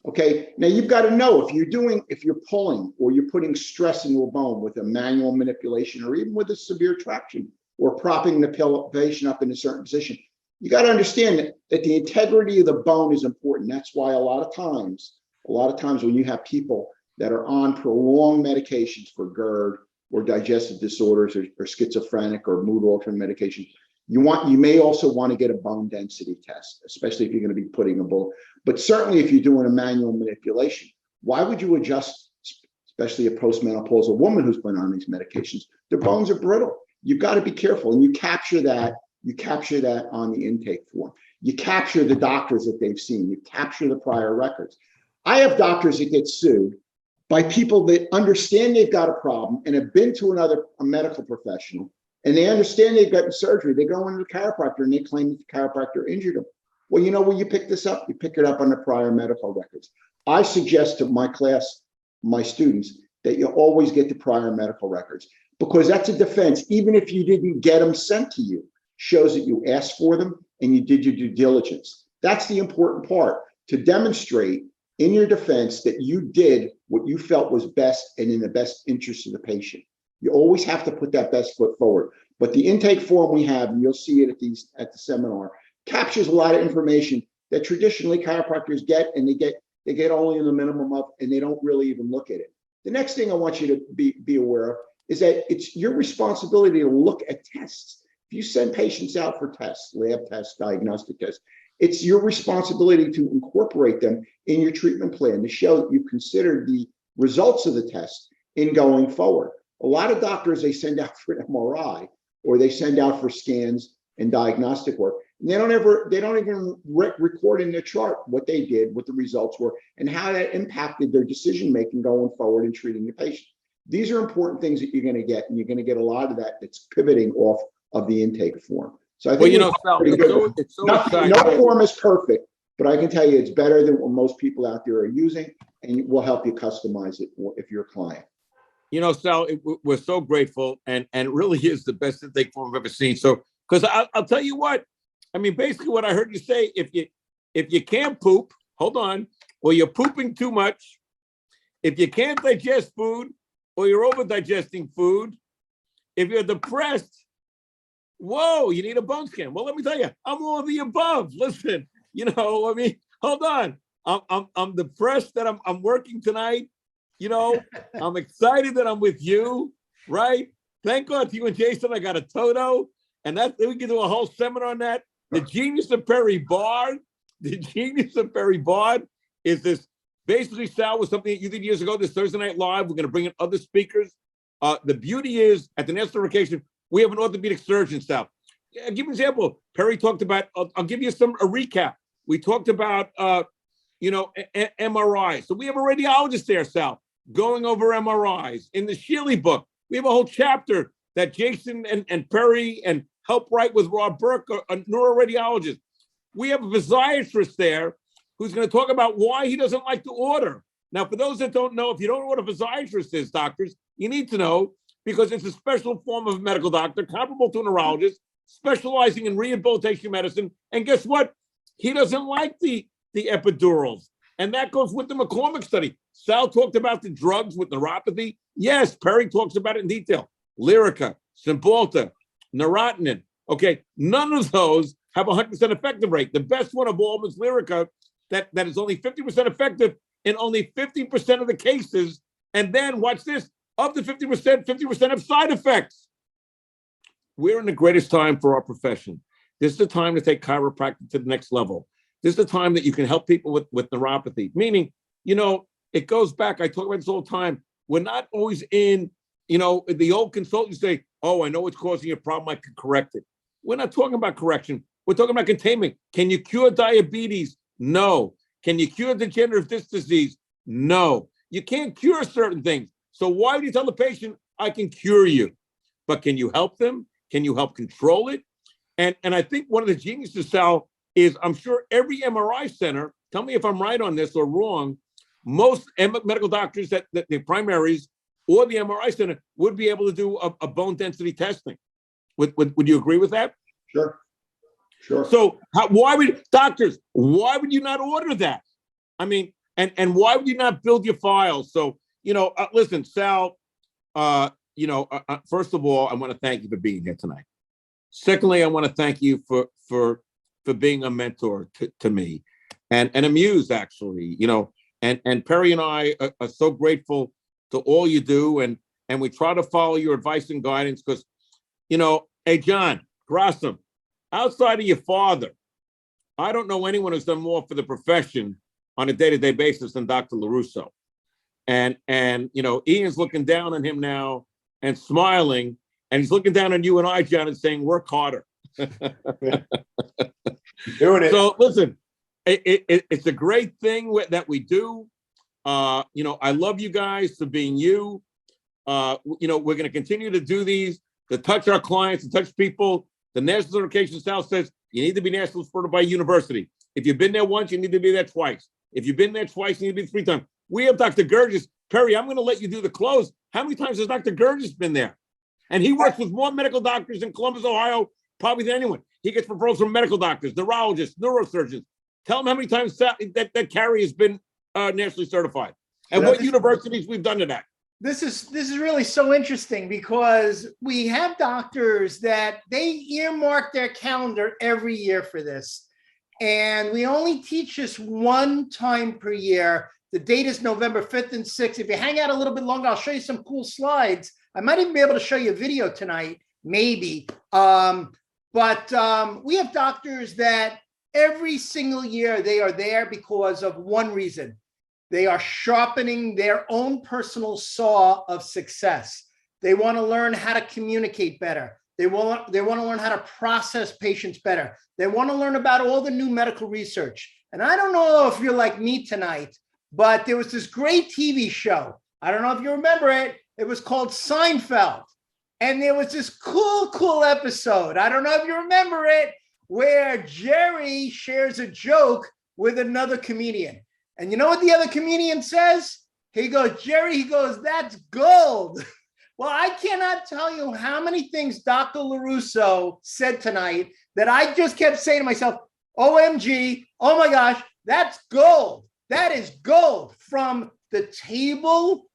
Okay, now you've got to know if you're pulling or you're putting stress into a bone with a manual manipulation or even with a severe traction or propping the patient up in a certain position, you got to understand that the integrity of the bone is important. That's why a lot of times when you have people that are on prolonged medications for GERD or digestive disorders or schizophrenic or mood altering medication, you may also want to get a bone density test, especially if you're going to be putting a bone. But certainly if you're doing a manual manipulation, why would you adjust, especially a postmenopausal woman who's been on these medications? Their bones are brittle. You've got to be careful, and you capture that on the intake form. You capture the doctors that they've seen. You capture the prior records. I have doctors that get sued by people that understand they've got a problem and have been to a medical professional, and they understand they've gotten surgery. They go into the chiropractor and they claim that the chiropractor injured them. Well, you know where you pick this up? You pick it up on the prior medical records. I suggest to my class, my students, that you always get the prior medical records, because that's a defense. Even if you didn't get them sent to you, shows that you asked for them and you did your due diligence. That's the important part, to demonstrate in your defense that you did what you felt was best and in the best interest of the patient. You always have to put that best foot forward. But the intake form we have, and you'll see it at the seminar, captures a lot of information that traditionally chiropractors get, and they get only the minimum of, and they don't really even look at it. The next thing I want you to be aware of is that it's your responsibility to look at tests. If you send patients out for tests, lab tests, diagnostic tests, it's your responsibility to incorporate them in your treatment plan to show that you've considered the results of the test in going forward. A lot of doctors, they send out for an MRI or they send out for scans and diagnostic work, and they don't even record in their chart what they did, what the results were, and how that impacted their decision making going forward in treating the patient. These are important things that you're going to get, and you're going to get a lot of that that's pivoting off of the intake form. So I think Sal, it's so exciting. No form is perfect, but I can tell you it's better than what most people out there are using, and we'll help you customize it if you're a client. Sal, we're so grateful, and it really is the best intake form I've ever seen. So, because I'll tell you what, I mean, basically what I heard you say, if you can't poop, hold on, or you're pooping too much, if you can't digest food, or you're over digesting food, if you're depressed, whoa, you need a bone scan. Well, let me tell you, I'm all of the above. Listen, hold on. I'm depressed that I'm working tonight. I'm excited that I'm with you, right? Thank God to you and Jason, I got a Toto, and we can do a whole seminar on that. The genius of Perry Bard is this. Basically, Sal, was something that you did years ago, this Thursday Night Live. We're going to bring in other speakers. The beauty is, at the national vacation, we have an orthopedic surgeon, Sal. I'll give you an example. Perry talked about, I'll give you a recap. We talked about, MRI. So we have a radiologist there, Sal. going over MRIs. In the Shealy book, we have a whole chapter that Jason and Perry and help write with Rob Burke, a neuroradiologist. We have a physiatrist there who's going to talk about why he doesn't like to order. Now, for those that don't know, if you don't know what a physiatrist is, doctors, you need to know, because it's a special form of medical doctor comparable to a neurologist, specializing in rehabilitation medicine. And guess what? He doesn't like the epidurals. And that goes with the McCormick study. Sal talked about the drugs with neuropathy. Yes, Perry talks about it in detail. Lyrica, Cymbalta, Neurotonin. Okay, none of those have 100% effective rate. The best one of all is Lyrica, that is only 50% effective in only 50% of the cases. And then watch this, of the 50%, 50% have side effects. We're in the greatest time for our profession. This is the time to take chiropractic to the next level. This is the time that you can help people with neuropathy. Meaning, it goes back, I talk about this all the time. We're not always in, the old consultants say, oh, I know what's causing your problem, I can correct it. We're not talking about correction. We're talking about containment. Can you cure diabetes? No. Can you cure degenerative disc disease? No. You can't cure certain things. So why would you tell the patient, I can cure you? But can you help them? Can you help control it? And I think one of the geniuses, Sal, is I'm sure every MRI center, tell me if I'm right on this or wrong, most medical doctors that the primaries or the MRI center would be able to do a bone density testing. Would you agree with that? Sure. So why would you not order that? I mean, and why would you not build your files? So, listen, Sal, first of all, I want to thank you for being here tonight. Secondly, I want to thank you for being a mentor to me and a muse, actually, and Perry and I are so grateful to all you do. And we try to follow your advice and guidance because, hey, John Grossum, outside of your father, I don't know anyone who's done more for the profession on a day-to-day basis than Dr. LaRusso. And Ian's looking down on him now and smiling, and he's looking down on you and I, John, and saying, work harder. Doing it. So listen, it's a great thing that we do. I love you guys for being you. We're going to continue to do these, to touch our clients, to touch people. The National Certification South says you need to be national certified by university. If you've been there once, you need to be there twice. If you've been there twice, you need to be 3 times. We have Dr. Gurgis. Perry, I'm going to let you do the close. How many times has Dr. Gurgis been there? And he works with more medical doctors in Columbus, Ohio, probably than anyone. He gets referrals from medical doctors, neurologists, neurosurgeons. Tell him how many times that Carrie has been nationally certified and what universities we've done to that. This is really so interesting because we have doctors that they earmark their calendar every year for this. And we only teach this one time per year. The date is November 5th and 6th. If you hang out a little bit longer, I'll show you some cool slides. I might even be able to show you a video tonight, maybe. But we have doctors that every single year they are there because of one reason. They are sharpening their own personal saw of success. They want to learn how to communicate better. They want to learn how to process patients better. They want to learn about all the new medical research. And I don't know if you're like me tonight, but there was this great TV show. I don't know if you remember it. It was called Seinfeld. And there was this cool episode. I don't know if you remember it, where Jerry shares a joke with another comedian. And you know what the other comedian says? He goes, Jerry, that's gold. Well, I cannot tell you how many things Dr. LaRusso said tonight that I just kept saying to myself, OMG, oh my gosh, that's gold. That is gold. From the table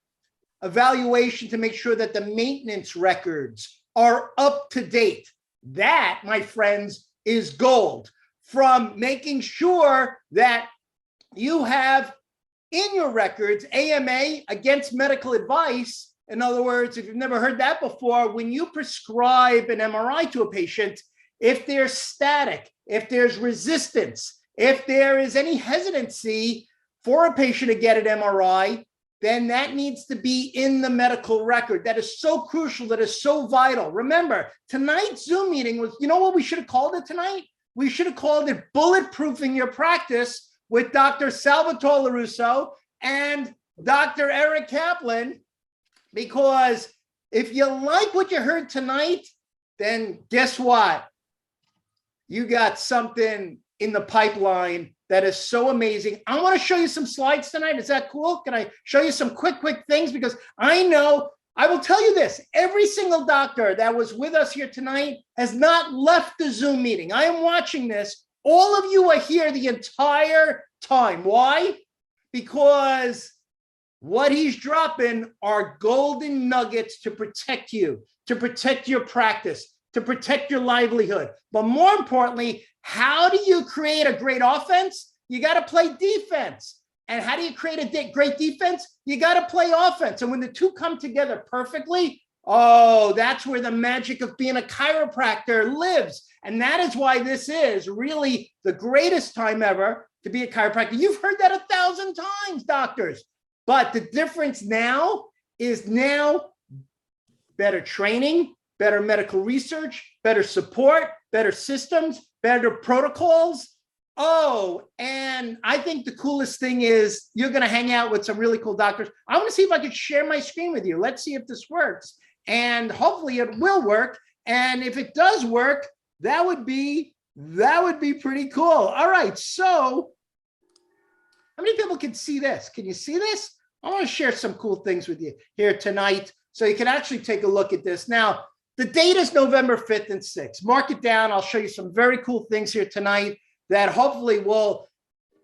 evaluation to make sure that the maintenance records are up to date. That, my friends, is gold. From making sure that you have in your records AMA against medical advice. In other words, if you've never heard that before, when you prescribe an MRI to a patient, if there's static, if there's resistance, if there is any hesitancy for a patient to get an MRI, then that needs to be in the medical record. That is so crucial, that is so vital. Remember, tonight's Zoom meeting was, you know what we should have called it tonight? We should have called it Bulletproofing Your Practice with Dr. Salvatore LaRusso and Dr. Eric Kaplan, because if you like what you heard tonight, then guess what? You got something in the pipeline that is so amazing. I want to show you some slides tonight. Is that cool? Can I show you some quick things? Because I know, I will tell you this, every single doctor that was with us here tonight has not left the Zoom meeting. I am watching this. All of you are here the entire time. Why? Because what he's dropping are golden nuggets to protect you, to protect your practice, to protect your livelihood. But more importantly, how do you create a great offense? You got to play defense. And how do you create a great defense? You got to play offense. And when the two come together perfectly, oh, that's where the magic of being a chiropractor lives. And that is why this is really the greatest time ever to be a chiropractor. You've heard that 1,000 times, doctors. But the difference now is better training, better medical research, better support, better systems, better protocols. Oh, and I think the coolest thing is you're going to hang out with some really cool doctors. I want to see if I could share my screen with you. Let's see if this works. And hopefully it will work. And if it does work, that would be pretty cool. All right. So how many people can see this? Can you see this? I want to share some cool things with you here tonight so you can actually take a look at this. Now, the date is November 5th and 6th. Mark it down. I'll show you some very cool things here tonight that hopefully will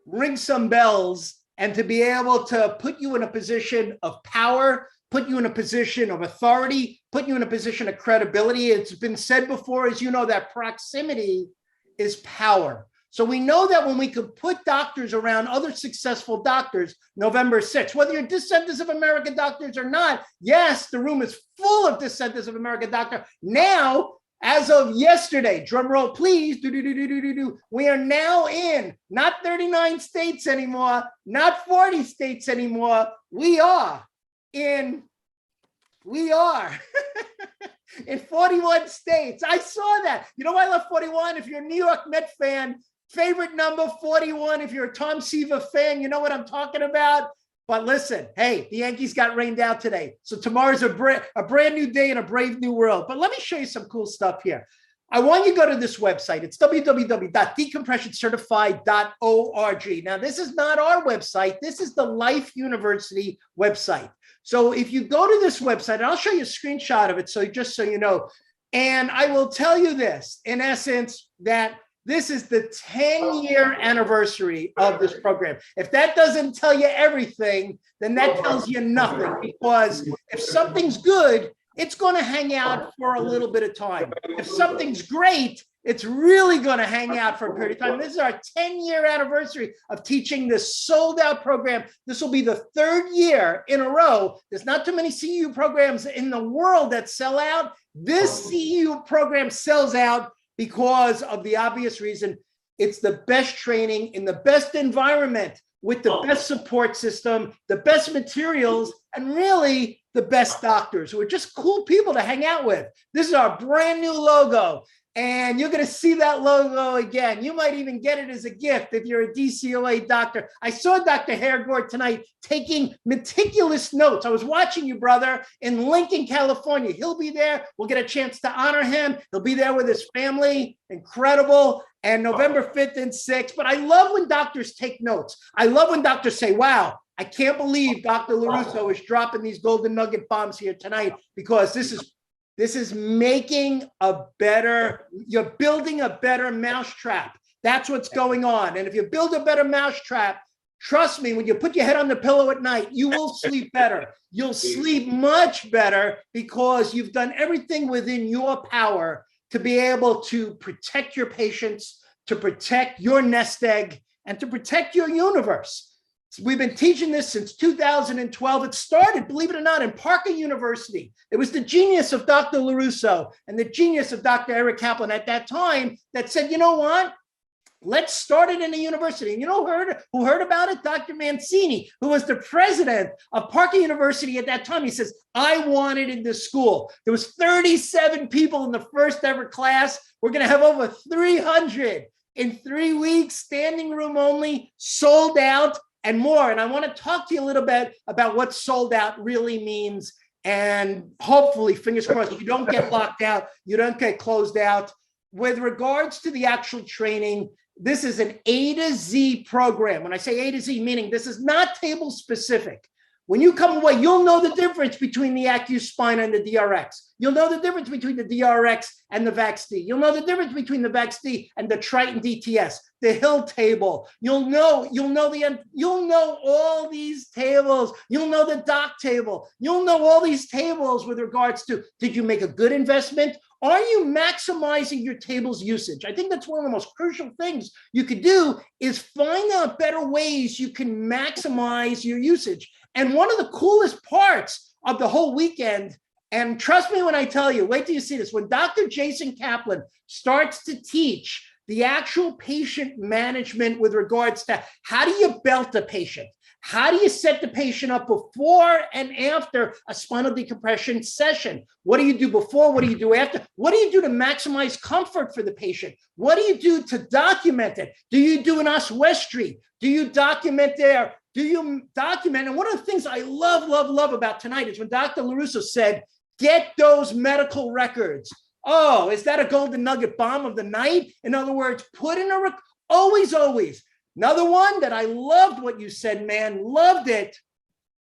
ring some bells and to be able to put you in a position of power, put you in a position of authority, put you in a position of credibility. It's been said before, as you know, that proximity is power. So we know that when we could put doctors around other successful doctors, November 6th, whether you're Descendants of America doctors or not, yes, the room is full of Descendants of America doctors. Now, as of yesterday, drum roll, please, we are now in not 39 states anymore, not 40 states anymore. We are in 41 states. I saw that. You know why I love 41? If you're a New York Met fan, favorite number 41. If you're a Tom Seaver fan, you know what I'm talking about. But listen, hey, the Yankees got rained out today. So tomorrow's a brand new day in a brave new world. But let me show you some cool stuff here. I want you to go to this website. It's www.decompressioncertified.org. Now, this is not our website. This is the Life University website. So if you go to this website, and I'll show you a screenshot of it, so just so you know, and I will tell you this, in essence, that this is the 10-year anniversary of this program. If that doesn't tell you everything, then that tells you nothing, because if something's good, it's going to hang out for a little bit of time. If something's great, it's really going to hang out for a period of time. This is our 10-year anniversary of teaching this sold-out program. This will be the 3rd year in a row. There's not too many CEU programs in the world that sell out. This CEU program sells out because of the obvious reason. It's the best training in the best environment with the best support system, the best materials, and really the best doctors who are just cool people to hang out with. This is our brand new logo. And you're going to see that logo again. You might even get it as a gift if you're a DCOA doctor. I saw Dr. Hairgord tonight taking meticulous notes. I was watching you, brother, in Lincoln, California. He'll be there. We'll get a chance to honor him. He'll be there with his family. Incredible. And November 5th and 6th. But I love when doctors take notes. I love when doctors say, wow, I can't believe Dr. LaRusso is dropping these golden nugget bombs here tonight, because this is making a better, you're building a better mousetrap. That's what's going on. And if you build a better mousetrap, trust me, when you put your head on the pillow at night, you will sleep better. You'll sleep much better because you've done everything within your power to be able to protect your patients, to protect your nest egg, and to protect your universe. We've been teaching this since 2012. It started, believe it or not, in Parker University. It was the genius of Dr. LaRusso and the genius of Dr. Eric Kaplan at that time that said, you know what? Let's start it in a university. And you know who heard about it? Dr. Mancini, who was the president of Parker University at that time. He says, I want it in this school. There was 37 people in the first ever class. We're going to have over 300 in 3 weeks, standing room only, sold out. and more. And I want to talk to you a little bit about what sold out really means. And hopefully, fingers crossed, you don't get locked out, you don't get closed out. With regards to the actual training, this is an A to Z program. When I say A to Z, meaning this is not table specific. When you come away, you'll know the difference between the AccuSpine and the DRX. You'll know the difference between the DRX and the VaxD. You'll know the difference between the VaxD and the Triton DTS, the Hill table. You'll know all these tables. You'll know the doc table. You'll know all these tables with regards to, did you make a good investment? Are you maximizing your table's usage? I think that's one of the most crucial things you could do is find out better ways you can maximize your usage. And one of the coolest parts of the whole weekend, and trust me when I tell you, wait till you see this, when Dr. Jason Kaplan starts to teach the actual patient management with regards to how do you belt a patient? How do you set the patient up before and after a spinal decompression session? What do you do before? What do you do after? What do you do to maximize comfort for the patient? What do you do to document it? Do you do an oswestry? Do you document there? Do you document? And one of the things I love about tonight is when Dr. LaRusso said, get those medical records. Oh, is that a golden nugget bomb of the night? In other words, put in a, always. Another one that I loved what you said, man, loved it.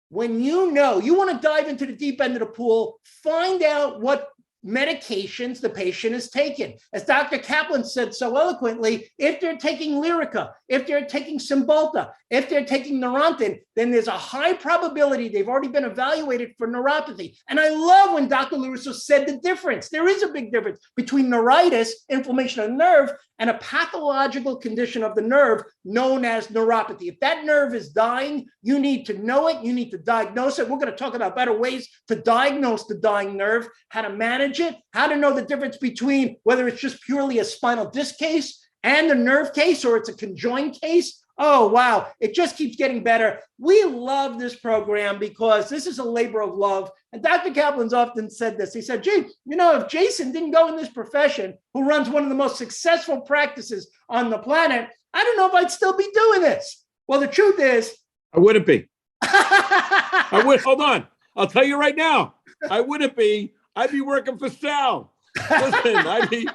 When you know, you want to dive into the deep end of the pool, find out what medications the patient is taking. As Dr. Kaplan said so eloquently, if they're taking Lyrica, if they're taking Cymbalta, if they're taking Neurontin, then there's a high probability they've already been evaluated for neuropathy. And I love when Dr. LaRusso said the difference. There is a big difference between neuritis, inflammation of the nerve, and a pathological condition of the nerve known as neuropathy. If that nerve is dying, you need to know it, you need to diagnose it. We're going to talk about better ways to diagnose the dying nerve, how to manage it, how to know the difference between whether it's just purely a spinal disc case and a nerve case, or it's a conjoined case. Oh, wow. It just keeps getting better. We love this program because this is a labor of love. And Dr. Kaplan's often said this. He said, gee, you know, if Jason didn't go in this profession, who runs one of the most successful practices on the planet, I don't know if I'd still be doing this. Well, the truth is, I wouldn't be. I would. Hold on. I'll tell you right now. I wouldn't be. I'd be working for Sal. Listen,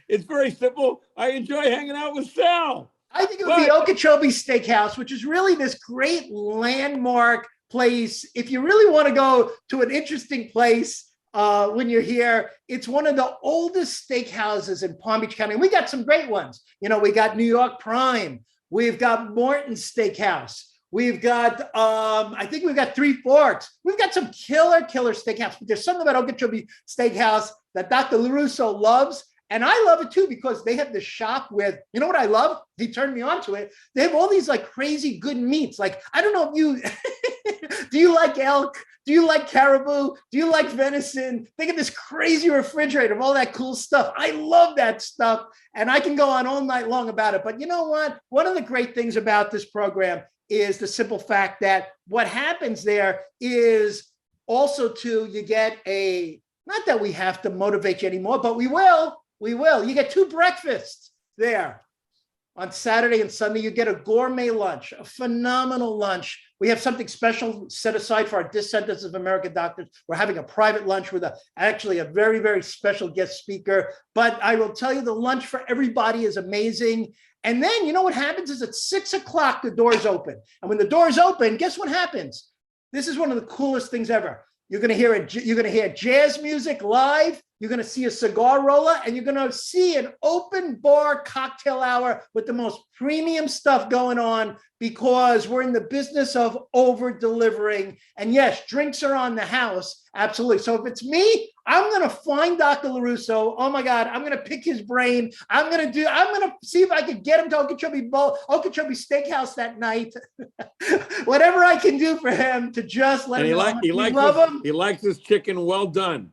it's very simple. I enjoy hanging out with Sal. I think it would be Okeechobee Steakhouse, which is really this great landmark place. If you really want to go to an interesting place when you're here, it's one of the oldest steakhouses in Palm Beach County. And we got some great ones. You know, we got New York Prime. We've got Morton's Steakhouse. We've got, I think we've got Three Forks. We've got some killer steakhouse. But there's something about Okeechobee Steakhouse that Dr. LaRusso loves. And I love it too, because they have this shop with, you know what I love? He turned me on to it. They have all these like crazy good meats. Like, I don't know if you, do you like elk? Do you like caribou? Do you like venison? They get this crazy refrigerator of all that cool stuff. I love that stuff. And I can go on all night long about it. But you know what? One of the great things about this program is the simple fact that what happens there is also you get not that we have to motivate you anymore, but we will. You get 2 breakfasts there. On Saturday and Sunday, you get a gourmet lunch, a phenomenal lunch. We have something special set aside for our Descendants of America doctors. We're having a private lunch with actually a very, very special guest speaker. But I will tell you, the lunch for everybody is amazing. And then, you know what happens is at 6 o'clock, the doors open. And when the doors open, guess what happens? This is one of the coolest things ever. You're going to hear jazz music live. You're going to see a cigar roller, and you're going to see an open bar cocktail hour with the most premium stuff going on, because we're in the business of over delivering. And yes, drinks are on the house. Absolutely. So if it's me, I'm going to find Dr. LaRusso. Oh my God. I'm going to pick his brain. I'm going to see if I can get him to Okeechobee Steakhouse that night. Whatever I can do for him to just let him know. He likes his chicken well done.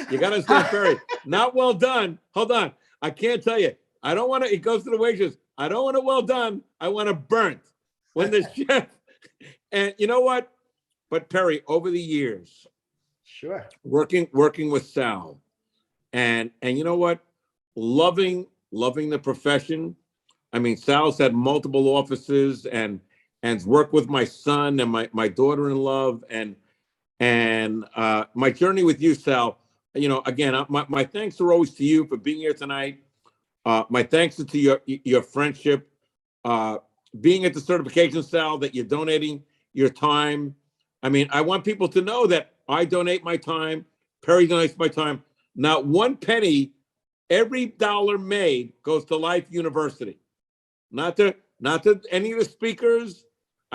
You got to say, Perry, not well done. Hold on. I can't tell you. I don't want to, he goes to the waitress. I don't want it well done. I want it burnt. When the chef, and you know what? But Perry, over the years, sure, working with Sal, and you know what? Loving the profession. I mean, Sal's had multiple offices, and and work with my son and my daughter-in-law and my journey with you, Sal. You know, again, my thanks are always to you for being here tonight. My thanks are to your friendship, being at the certification, Sal, that you're donating your time. I mean, I want people to know that I donate my time. Perry donates my time. Not one penny, every dollar made goes to Life University. Not to any of the speakers.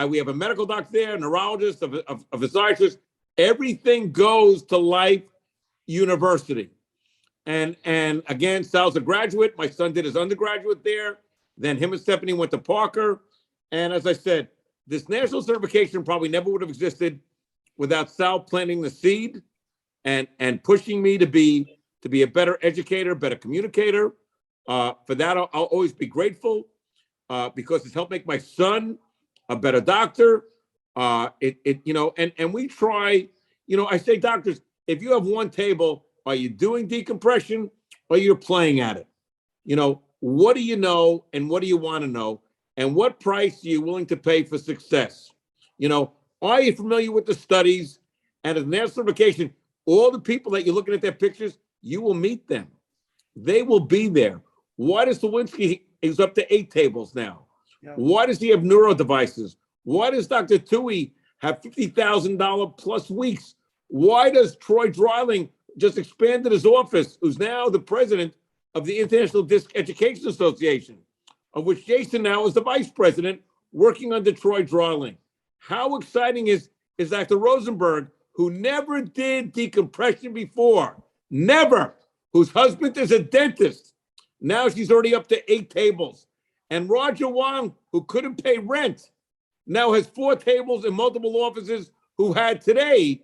We have a medical doctor there, a neurologist, a physiatrist. Everything goes to Life University. And again, Sal's a graduate. My son did his undergraduate there. Then him and Stephanie went to Parker. And as I said, this national certification probably never would have existed without Sal planting the seed and pushing me to be a better educator, better communicator. For that, I'll always be grateful because it's helped make my son a better doctor. You know, and we try, you know, I say, doctors, if you have one table, are you doing decompression or you're playing at it? You know, what do you know and what do you want to know? And what price are you willing to pay for success? You know, are you familiar with the studies? And as national certification, all the people that you're looking at their pictures, you will meet them. They will be there. Why does Lewinsky is up to 8 tables now? Yeah. Why does he have neuro devices? Why does Dr. Tui have $50,000 plus weeks? Why does Troy Dreiling just expanded his office, who's now the president of the International Disc Education Association, of which Jason now is the vice president, working under Troy Dreiling? How exciting is Dr. Rosenberg, who never did decompression before, never, whose husband is a dentist. Now she's already up to 8 tables. And Roger Wong, who couldn't pay rent, now has 4 tables in multiple offices, who had today,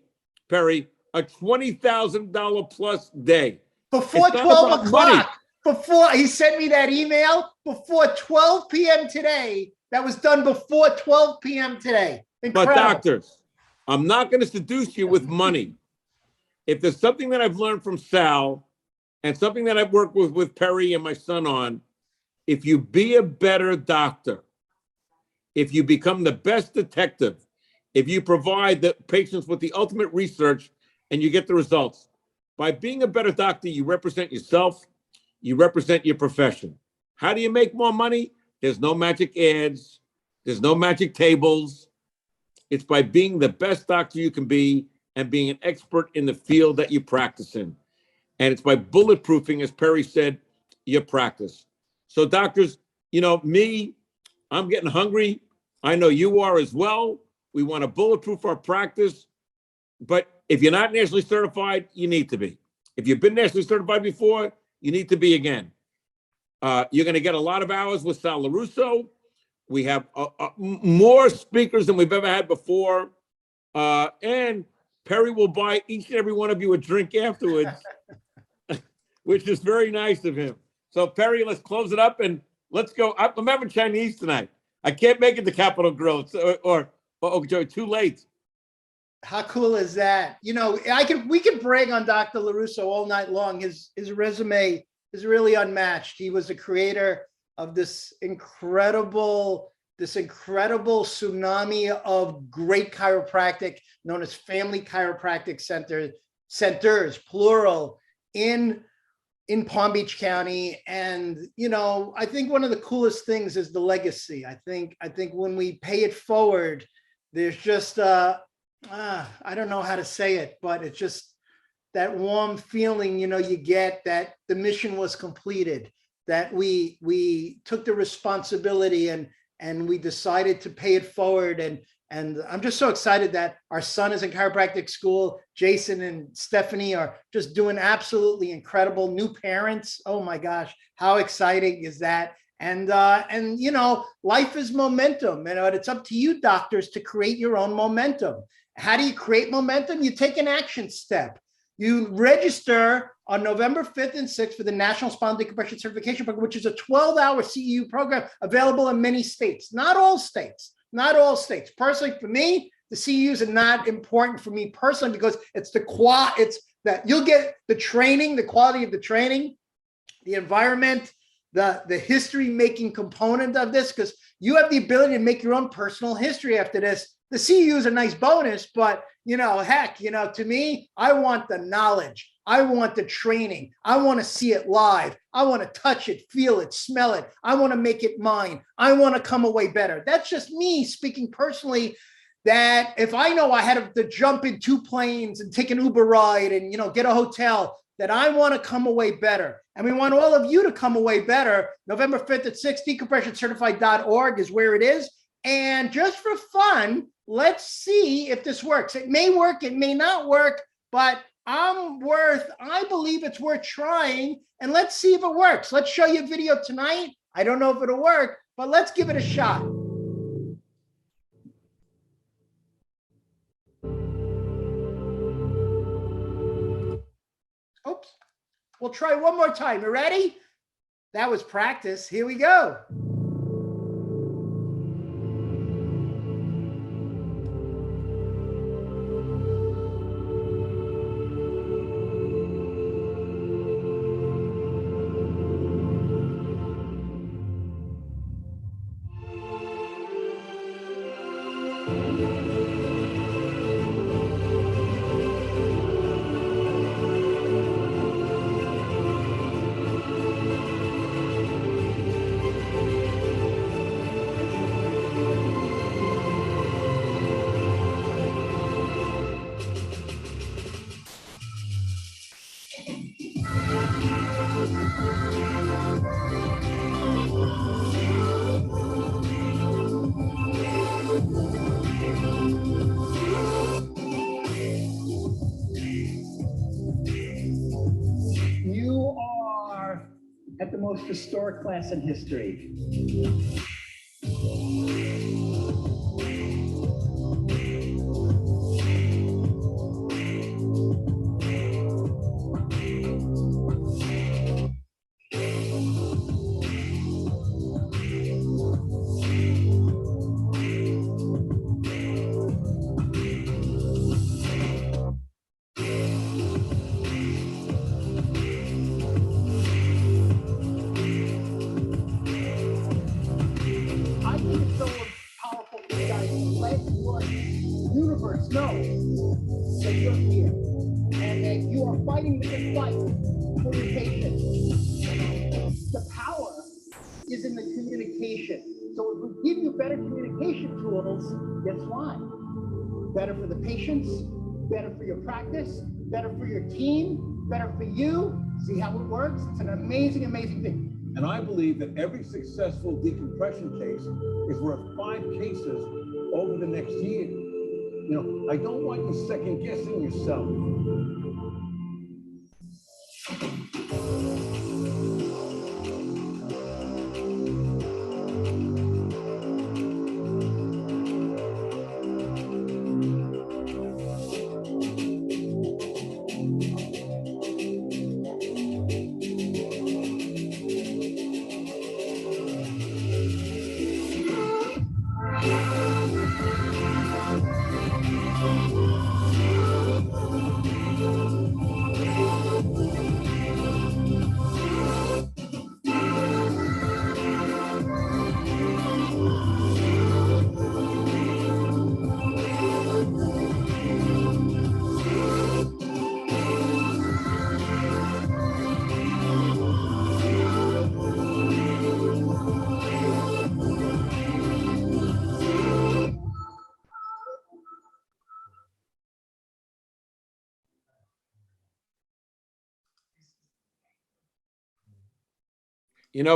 Perry, a $20,000 plus day. Before 12 o'clock, before he sent me that email, before 12 p.m. today, that was done before 12 p.m. today. Incredible. But doctors, I'm not going to seduce you with money. If there's something that I've learned from Sal and something that I've worked with Perry and my son on, if you be a better doctor, if you become the best detective, if you provide the patients with the ultimate research and you get the results, by being a better doctor, you represent yourself, you represent your profession. How do you make more money? There's no magic ads, there's no magic tables. It's by being the best doctor you can be and being an expert in the field that you practice in. And it's by bulletproofing, as Perry said, your practice. So doctors, you know, me, I'm getting hungry. I know you are as well. We want to bulletproof our practice. But if you're not nationally certified, you need to be. If you've been nationally certified before, you need to be again. You're going to get a lot of hours with Sal LaRusso. We have more speakers than we've ever had before. And Perry will buy each and every one of you a drink afterwards, which is very nice of him. So Perry, let's close it up and let's go. I'm having Chinese tonight. I can't make it to Capitol Grill or too late. How cool is that? You know, we can brag on Dr. LaRusso all night long. His resume is really unmatched. He was the creator of this incredible tsunami of great chiropractic known as family chiropractic centers, plural, in Palm Beach County. And, you know, I think one of the coolest things is the legacy. I think when we pay it forward, there's just, I don't know how to say it, but it's just that warm feeling, you know, you get that the mission was completed, that we took the responsibility and we decided to pay it forward. And I'm just so excited that our son is in chiropractic school. Jason and Stephanie are just doing absolutely incredible. New parents. Oh my gosh, how exciting is that? And you know, life is momentum, and it's up to you doctors to create your own momentum. How do you create momentum? You take an action step. You register on November 5th and 6th for the National Spinal Decompression Certification Program, which is a 12-hour CEU program available in many states. Not all states. Personally, for me, the CEUs are not important for me personally because it's that you'll get the training, the quality of the training, the environment, the history making component of this, because You have the ability to make your own personal history after this. The CEU is a nice bonus, but heck, to me, I want the knowledge. I want the training. I want to see it live. I want to touch it, feel it, smell it. I want to make it mine. I want to come away better. That's just me speaking personally, that if I know I had to jump in 2 planes and take an Uber ride and, get a hotel, that I want to come away better. And we want all of you to come away better. November 5th at 6, decompressioncertified.org is where it is. And just for fun, let's see if this works. It may work, it may not work, but I believe it's worth trying. And let's see if it works. Let's show you a video tonight. I don't know if it'll work, but let's give it a shot. Oops. We'll try one more time. You ready? That was practice. Here we go. You are at the most historic class in history. I think it's so powerful for you guys to let your universe know that you're here and that you are fighting the good fight for your patients. The power is in the communication. So if we give you better communication tools, guess what? Better for the patients, better for your practice, better for your team, better for you. See how it works? It's an amazing, amazing thing. And I believe that every successful decompression case is worth 5 cases over the next year. I don't want you second guessing yourself.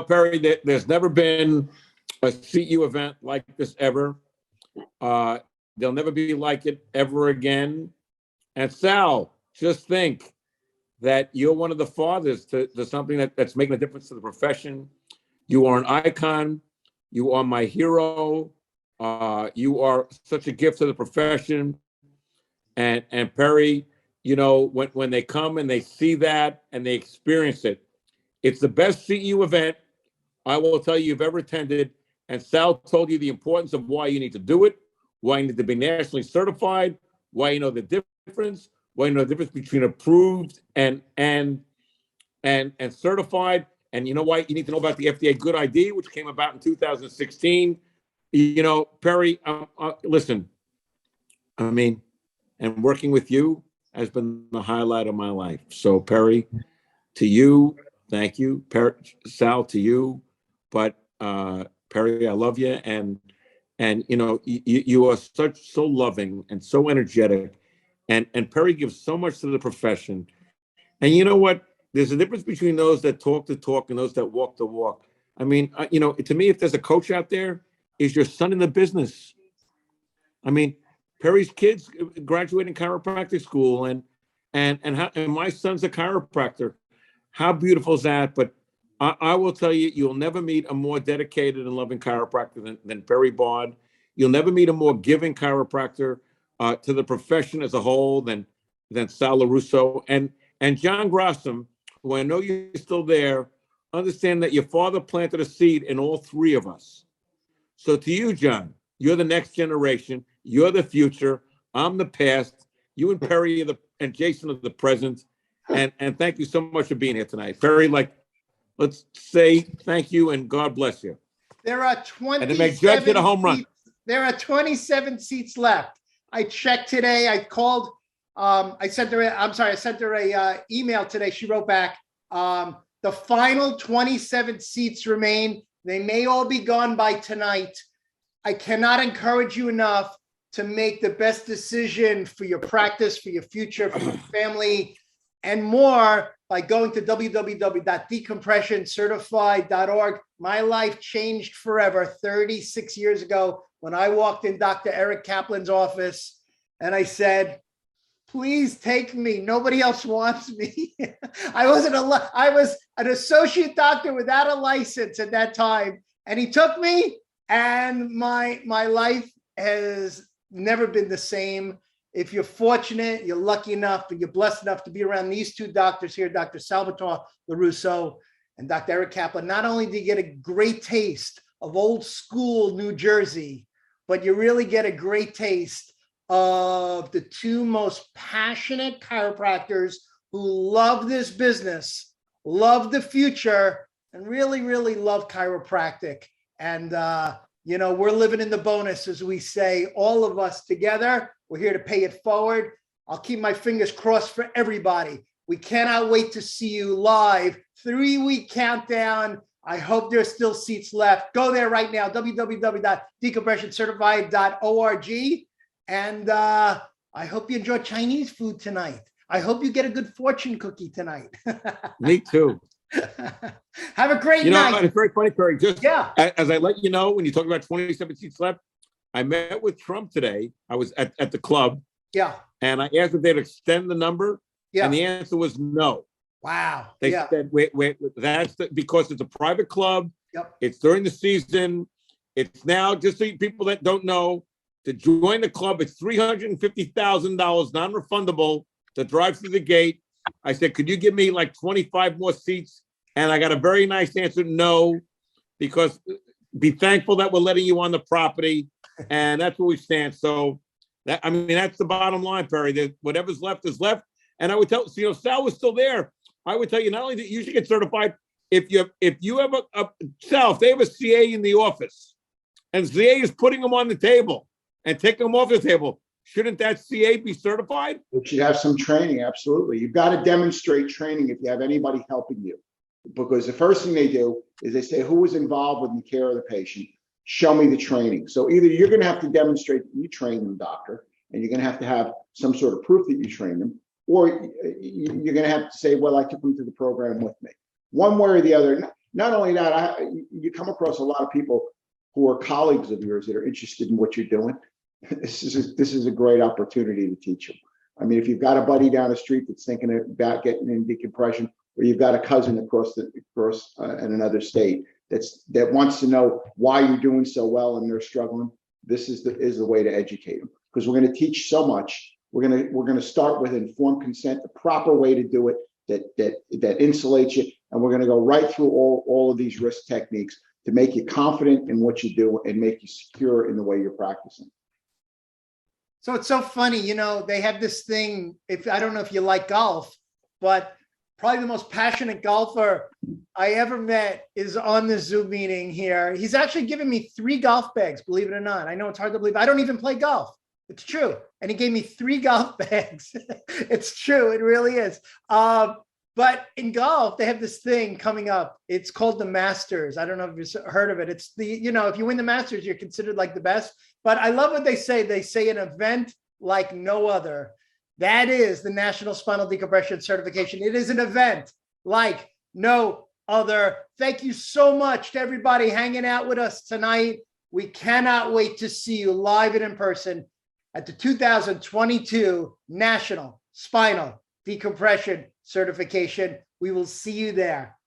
Perry, there's never been a CU event like this ever. There'll never be like it ever again. And Sal, just think that you're one of the fathers to something that's making a difference to the profession. You are an icon. You are my hero. You are such a gift to the profession. And Perry, when they come and they see that and they experience it, it's the best CEU event I will tell you've ever attended. And Sal told you the importance of why you need to do it, why you need to be nationally certified, why you know the difference, why you know the difference between approved and certified. And you know why you need to know about the FDA Good ID, which came about in 2016. Perry, listen, I mean, and working with you has been the highlight of my life. So, Perry, to you, thank you. Sal, to you. But Perry, I love you, and you are so loving and so energetic, and Perry gives so much to the profession. And you know what? There's a difference between those that talk the talk and those that walk the walk. I mean, to me, if there's a coach out there, is your son in the business? I mean, Perry's kids graduating chiropractic school, and my son's a chiropractor. How beautiful is that? But I will tell you, you'll never meet a more dedicated and loving chiropractor than Perry Bard. You'll never meet a more giving chiropractor to the profession as a whole than Sal LaRusso. And John Grossum, who I know you're still there, understand that your father planted a seed in all three of us. So to you, John, you're the next generation. You're the future. I'm the past. You and Perry and Jason are the present. And thank you so much for being here tonight. Perry, let's say thank you and God bless you. There are And to make Judge hit a home run. There are 27 seats left. I checked today. I called. I sent her a email today. She wrote back. The final 27 seats remain. They may all be gone by tonight. I cannot encourage you enough to make the best decision for your practice, for your future, for your family, and more by going to www.decompressioncertified.org. My life changed forever 36 years ago when I walked in Dr. Eric Kaplan's office and I said, please take me. Nobody else wants me. I was an associate doctor without a license at that time. And he took me, and my life has never been the same. If you're fortunate, you're lucky enough, and you're blessed enough to be around these two doctors here, Dr. Salvatore LaRusso and Dr. Eric Kaplan, not only do you get a great taste of old school New Jersey, but you really get a great taste of the two most passionate chiropractors who love this business, love the future, and really, really love chiropractic. And, we're living in the bonus, as we say, all of us together. We're here to pay it forward. I'll keep my fingers crossed for everybody. We cannot wait to see you live. 3-week countdown. I hope there's still seats left. Go there right now, www.decompressioncertified.org. And I hope you enjoy Chinese food tonight. I hope you get a good fortune cookie tonight. Me too. Have a great night. It's very funny, Perry. As I let you know, when you talk about 27 seats left, I met with Trump today. I was at the club. Yeah. And I asked if they'd extend the number. Yeah. And the answer was no. Wow. They said, wait, that's because it's a private club. Yep. It's during the season. It's now, just so people that don't know, to join the club, it's $350,000 non-refundable to drive through the gate. I said, could you give me like 25 more seats? And I got a very nice answer, no, because be thankful that we're letting you on the property. And that's where we stand. So that's the bottom line, Perry. That whatever's left is left. And I would tell, Sal was still there. I would tell you, not only that you should get certified, if you have Sal, if they have a CA in the office and CA is putting them on the table and taking them off the table, shouldn't that CA be certified? You should have some training. Absolutely. You've got to demonstrate training if you have anybody helping you, because the first thing they do is they say, who was involved with the care of the patient? Show me the training. So either you're going to have to demonstrate that you trained them, doctor, and you're going to have some sort of proof that you trained them, or you're going to have to say, well, I took them to the program with me. One way or the other. Not only that, you come across a lot of people who are colleagues of yours that are interested in what you're doing. This is a great opportunity to teach them. I mean, if you've got a buddy down the street that's thinking about getting in decompression, or you've got a cousin across in another state that wants to know why you're doing so well and they're struggling, this is the way to educate them, because we're going to teach so much. We're going to start with informed consent, the proper way to do it that insulates you, and we're going to go right through all of these risk techniques to make you confident in what you do and make you secure in the way you're practicing. So it's so funny, they have this thing, I don't know if you like golf, but probably the most passionate golfer I ever met is on the Zoom meeting here. He's actually given me 3 golf bags, believe it or not. I know it's hard to believe. I don't even play golf. It's true. And he gave me 3 golf bags. It's true. It really is. But in golf, they have this thing coming up. It's called the Masters. I don't know if you've heard of it. It's the, if you win the Masters, you're considered like the best. But I love what they say. They say an event like no other. That is the National Spinal Decompression Certification. It is an event like no other. Thank you so much to everybody hanging out with us tonight. We cannot wait to see you live and in person at the 2022 National Spinal Decompression Certification. We will see you there.